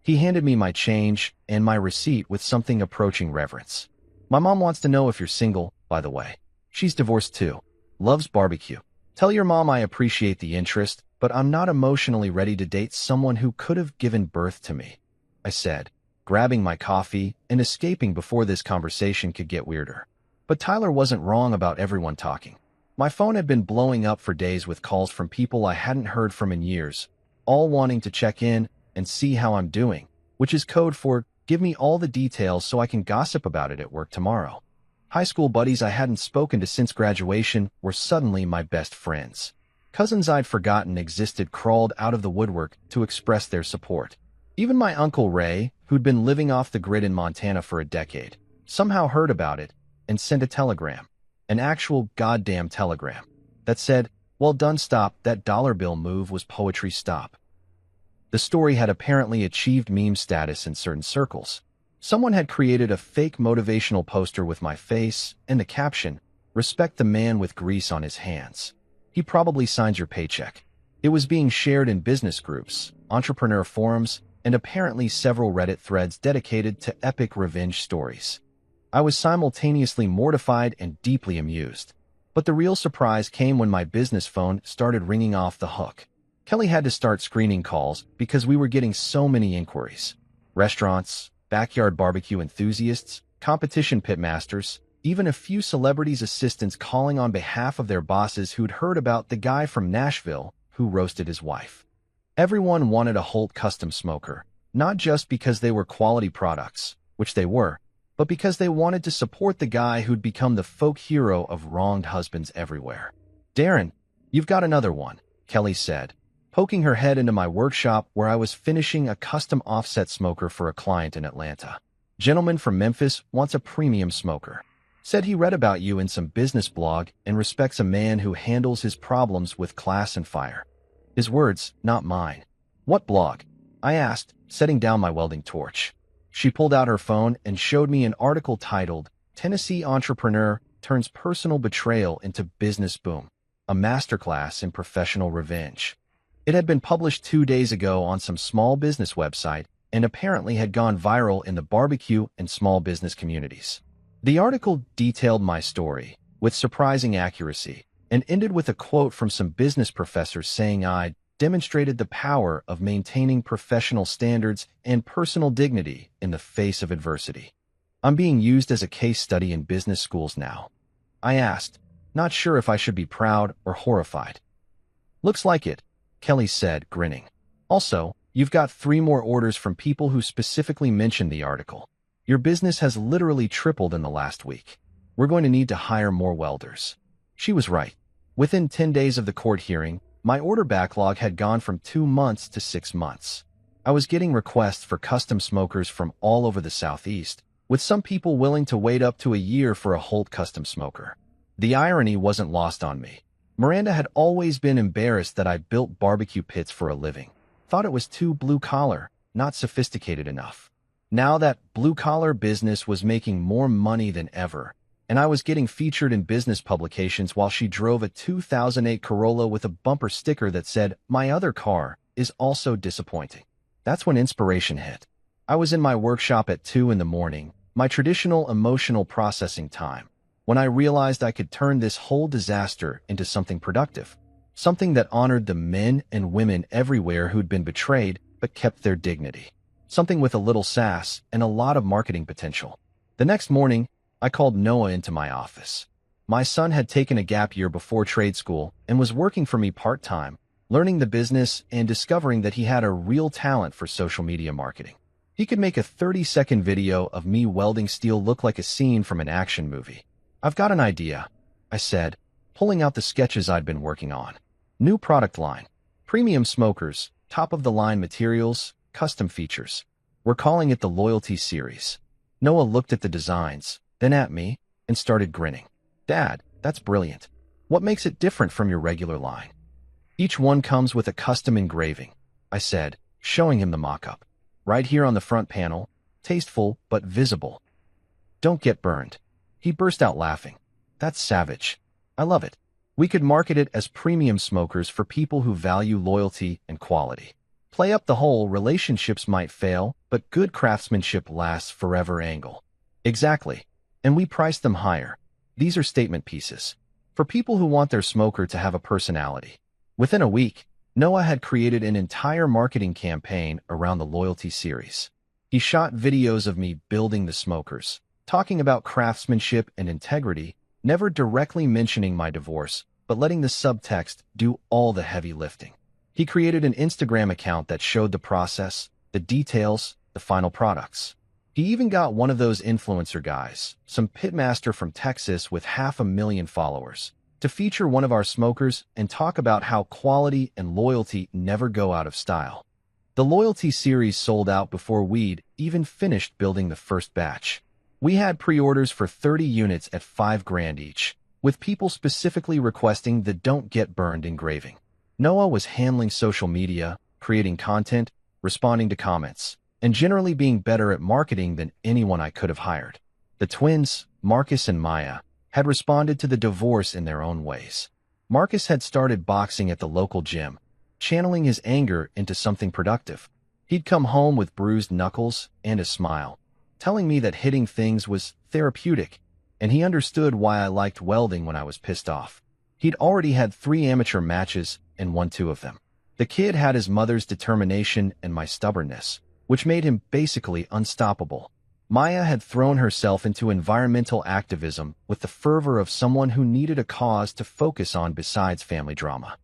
He handed me my change and my receipt with something approaching reverence. My mom wants to know if you're single, by the way. She's divorced too. Loves barbecue. Tell your mom I appreciate the interest, but I'm not emotionally ready to date someone who could have given birth to me, I said, grabbing my coffee and escaping before this conversation could get weirder. But Tyler wasn't wrong about everyone talking. My phone had been blowing up for days with calls from people I hadn't heard from in years, all wanting to check in and see how I'm doing, which is code for Give me all the details so I can gossip about it at work tomorrow. High school buddies I hadn't spoken to since graduation were suddenly my best friends. Cousins I'd forgotten existed crawled out of the woodwork to express their support. Even my Uncle Ray, who'd been living off the grid in Montana for a decade, somehow heard about it and sent a telegram. An actual goddamn telegram that said, "Well done, stop, that dollar bill move was poetry, stop." The story had apparently achieved meme status in certain circles. Someone had created a fake motivational poster with my face and the caption, "Respect the man with grease on his hands. He probably signs your paycheck." It was being shared in business groups, entrepreneur forums, and apparently several Reddit threads dedicated to epic revenge stories. I was simultaneously mortified and deeply amused. But the real surprise came when my business phone started ringing off the hook. Kelly had to start screening calls because we were getting so many inquiries. Restaurants, backyard barbecue enthusiasts, competition pitmasters, even a few celebrities' assistants calling on behalf of their bosses who'd heard about the guy from Nashville who roasted his wife. Everyone wanted a Holt custom smoker, not just because they were quality products, which they were, but because they wanted to support the guy who'd become the folk hero of wronged husbands everywhere. "Darren, you've got another one," Kelly said, poking her head into my workshop where I was finishing a custom offset smoker for a client in Atlanta. "Gentleman from Memphis wants a premium smoker. Said he read about you in some business blog and respects a man who handles his problems with class and fire." His words, not mine. "What blog?" I asked, setting down my welding torch. She pulled out her phone and showed me an article titled, "Tennessee Entrepreneur Turns Personal Betrayal into Business Boom, a Masterclass in Professional Revenge." It had been published 2 days ago on some small business website and apparently had gone viral in the barbecue and small business communities. The article detailed my story with surprising accuracy and ended with a quote from some business professors saying I'd demonstrated the power of maintaining professional standards and personal dignity in the face of adversity. "I'm being used as a case study in business schools now," I asked, not sure if I should be proud or horrified. "Looks like it," Kelly said, grinning. "Also, you've got 3 more orders from people who specifically mentioned the article. Your business has literally tripled in the last week. We're going to need to hire more welders." She was right. Within 10 days of the court hearing, my order backlog had gone from 2 months to 6 months. I was getting requests for custom smokers from all over the Southeast, with some people willing to wait up to a year for a Holt custom smoker. The irony wasn't lost on me. Miranda had always been embarrassed that I built barbecue pits for a living. Thought it was too blue-collar, not sophisticated enough. Now that blue-collar business was making more money than ever, and I was getting featured in business publications while she drove a 2008 Corolla with a bumper sticker that said, "My other car is also disappointing." That's when inspiration hit. I was in my workshop at 2 in the morning, my traditional emotional processing time, when I realized I could turn this whole disaster into something productive, something that honored the men and women everywhere who'd been betrayed but kept their dignity, something with a little sass and a lot of marketing potential. The next morning, I called Noah into my office. My son had taken a gap year before trade school and was working for me part-time, learning the business and discovering that he had a real talent for social media marketing. He could make a 30-second video of me welding steel look like a scene from an action movie. "I've got an idea," I said, pulling out the sketches I'd been working on. "New product line. Premium smokers, top-of-the-line materials, custom features. We're calling it the Loyalty Series." Noah looked at the designs, then at me, and started grinning. "Dad, that's brilliant. What makes it different from your regular line?" "Each one comes with a custom engraving," I said, showing him the mock-up. "Right here on the front panel, tasteful but visible. Don't get burned." He burst out laughing. "That's savage. I love it. We could market it as premium smokers for people who value loyalty and quality. Play up the whole relationships might fail, but good craftsmanship lasts forever angle." "Exactly. And we price them higher. These are statement pieces for people who want their smoker to have a personality." Within a week, Noah had created an entire marketing campaign around the Loyalty Series. He shot videos of me building the smokers, talking about craftsmanship and integrity, never directly mentioning my divorce, but letting the subtext do all the heavy lifting. He created an Instagram account that showed the process, the details, the final products. He even got one of those influencer guys, some pitmaster from Texas with 500,000 followers, to feature one of our smokers and talk about how quality and loyalty never go out of style. The loyalty series sold out before we'd even finished building the first batch. We had pre-orders for 30 units at $5,000 each, with people specifically requesting the "Don't Get Burned" engraving. Noah was handling social media, creating content, responding to comments, and generally being better at marketing than anyone I could have hired. The twins, Marcus and Maya, had responded to the divorce in their own ways. Marcus had started boxing at the local gym, channeling his anger into something productive. He'd come home with bruised knuckles and a smile, telling me that hitting things was therapeutic, and he understood why I liked welding when I was pissed off. He'd already had 3 amateur matches and won 2 of them. The kid had his mother's determination and my stubbornness, which made him basically unstoppable. Maya had thrown herself into environmental activism with the fervor of someone who needed a cause to focus on besides family drama.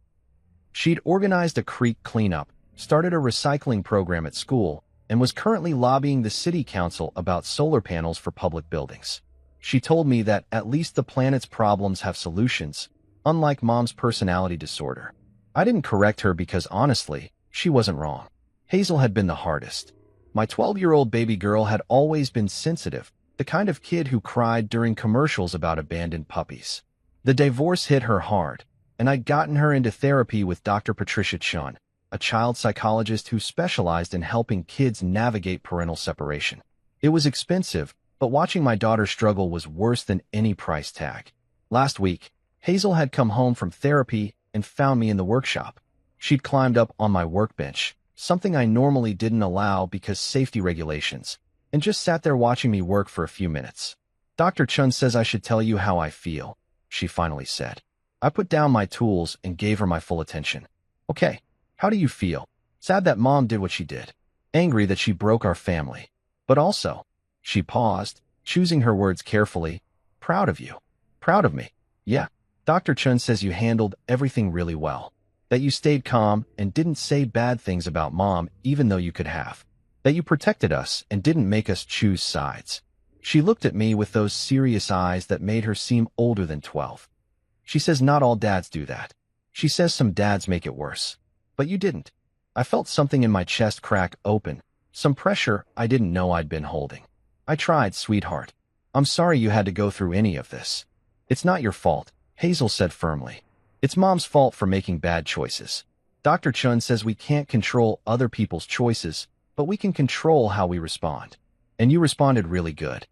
She'd organized a creek cleanup, started a recycling program at school, and was currently lobbying the city council about solar panels for public buildings. She told me that at least the planet's problems have solutions, unlike Mom's personality disorder. I didn't correct her because honestly, she wasn't wrong. Hazel had been the hardest. My 12-year-old baby girl had always been sensitive, the kind of kid who cried during commercials about abandoned puppies. The divorce hit her hard, and I'd gotten her into therapy with Dr. Patricia Chun, a child psychologist who specialized in helping kids navigate parental separation. It was expensive, but watching my daughter struggle was worse than any price tag. Last week, Hazel had come home from therapy and found me in the workshop. She'd climbed up on my workbench, something I normally didn't allow because safety regulations, and just sat there watching me work for a few minutes. "Dr. Chun says I should tell you how I feel," she finally said. I put down my tools and gave her my full attention. "Okay, how do you feel?" "Sad that Mom did what she did. Angry that she broke our family. But also," she paused, choosing her words carefully, "proud of you." "Proud of me?" "Yeah. Dr. Chun says you handled everything really well. That you stayed calm and didn't say bad things about Mom even though you could have. That you protected us and didn't make us choose sides." She looked at me with those serious eyes that made her seem older than 12. "She says not all dads do that. She says some dads make it worse. But you didn't." I felt something in my chest crack open, some pressure I didn't know I'd been holding. "I tried, sweetheart. I'm sorry you had to go through any of this." "It's not your fault," Hazel said firmly. "It's Mom's fault for making bad choices. Dr. Chun says we can't control other people's choices, but we can control how we respond. And you responded really good."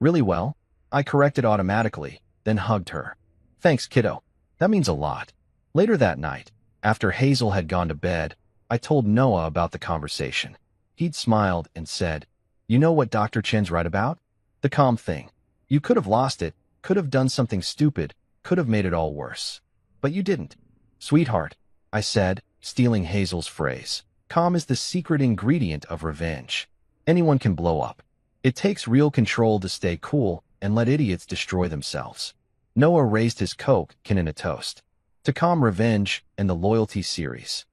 "Really well?" I corrected automatically, then hugged her. "Thanks, kiddo. That means a lot." Later that night, after Hazel had gone to bed, I told Noah about the conversation. He'd smiled and said, "You know what Dr. Chen's right about? The calm thing. You could have lost it, could have done something stupid, could have made it all worse. But you didn't." "Sweetheart," I said, stealing Hazel's phrase, "calm is the secret ingredient of revenge. Anyone can blow up. It takes real control to stay cool and let idiots destroy themselves." Noah raised his Coke can in a toast. To calm revenge and the loyalty series.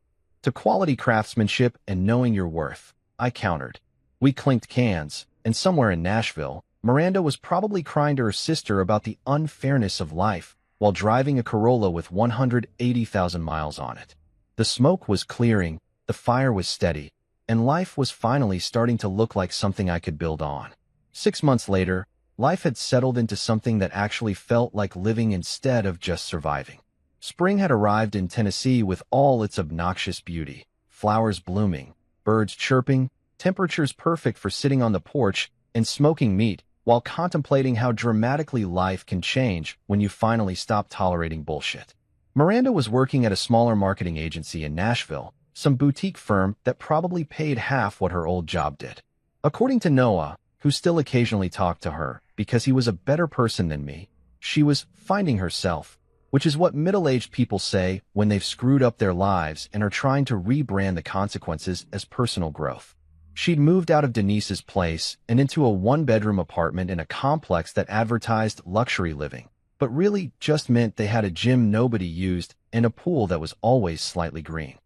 To quality craftsmanship and knowing your worth, I countered. We clinked cans, and somewhere in Nashville, Miranda was probably crying to her sister about the unfairness of life while driving a Corolla with 180,000 miles on it. The smoke was clearing, the fire was steady, and life was finally starting to look like something I could build on. 6 months later, life had settled into something that actually felt like living instead of just surviving. Spring had arrived in Tennessee with all its obnoxious beauty, flowers blooming, birds chirping, temperatures perfect for sitting on the porch and smoking meat while contemplating how dramatically life can change when you finally stop tolerating bullshit. Miranda was working at a smaller marketing agency in Nashville, some boutique firm that probably paid half what her old job did. According to Noah, who still occasionally talked to her because he was a better person than me, she was finding herself, which is what middle-aged people say when they've screwed up their lives and are trying to rebrand the consequences as personal growth. She'd moved out of Denise's place and into a one-bedroom apartment in a complex that advertised luxury living, but really just meant they had a gym nobody used and a pool that was always slightly green.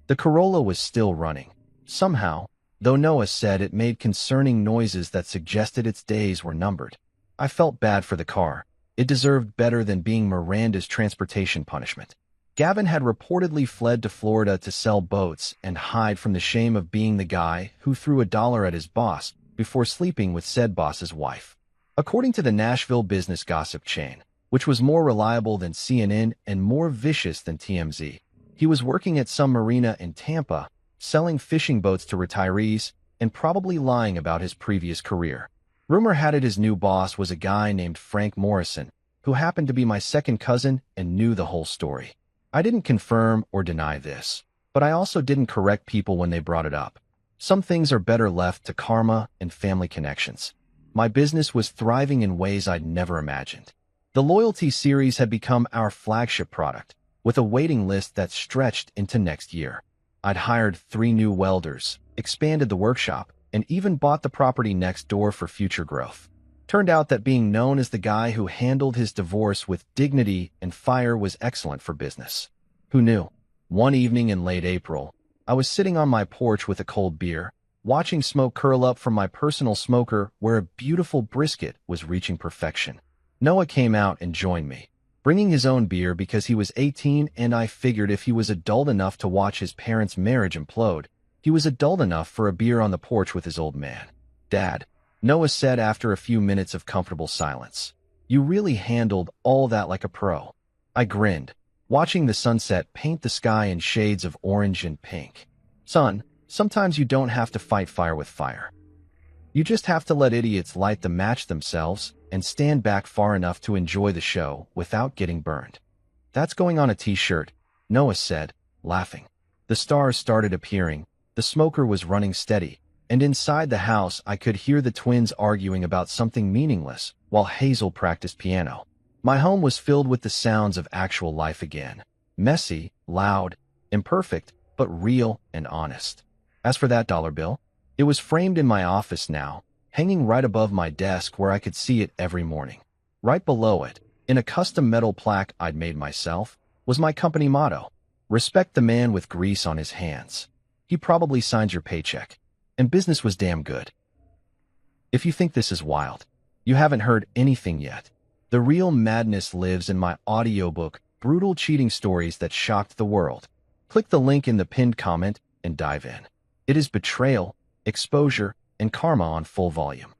The Corolla was still running. Somehow, though Noah said it made concerning noises that suggested its days were numbered. I felt bad for the car. It deserved better than being Miranda's transportation punishment. Gavin had reportedly fled to Florida to sell boats and hide from the shame of being the guy who threw $1 at his boss before sleeping with said boss's wife. According to the Nashville business gossip chain, which was more reliable than CNN and more vicious than TMZ, he was working at some marina in Tampa, selling fishing boats to retirees, and probably lying about his previous career. Rumor had it his new boss was a guy named Frank Morrison, who happened to be my second cousin and knew the whole story. I didn't confirm or deny this, but I also didn't correct people when they brought it up. Some things are better left to karma and family connections. My business was thriving in ways I'd never imagined. The loyalty series had become our flagship product, with a waiting list that stretched into next year. I'd hired 3 new welders, expanded the workshop, and even bought the property next door for future growth. Turned out that being known as the guy who handled his divorce with dignity and fire was excellent for business. Who knew? One evening in late April, I was sitting on my porch with a cold beer, watching smoke curl up from my personal smoker where a beautiful brisket was reaching perfection. Noah came out and joined me, bringing his own beer because he was 18, and I figured if he was adult enough to watch his parents' marriage implode, he was adult enough for a beer on the porch with his old man. "Dad," Noah said after a few minutes of comfortable silence, "you really handled all that like a pro." I grinned, watching the sunset paint the sky in shades of orange and pink. "Son, sometimes you don't have to fight fire with fire. You just have to let idiots light the match themselves and stand back far enough to enjoy the show without getting burned." "That's going on a t-shirt," Noah said, laughing. The stars started appearing, the smoker was running steady, and inside the house I could hear the twins arguing about something meaningless while Hazel practiced piano. My home was filled with the sounds of actual life again. Messy, loud, imperfect, but real and honest. As for that dollar bill, it was framed in my office now, hanging right above my desk where I could see it every morning. Right below it, in a custom metal plaque I'd made myself, was my company motto: "Respect the man with grease on his hands. He probably signs your paycheck." And business was damn good. If you think this is wild, you haven't heard anything yet. The real madness lives in my audiobook, Brutal Cheating Stories That Shocked the World. Click the link in the pinned comment and dive in. It is betrayal, exposure, and karma on full volume.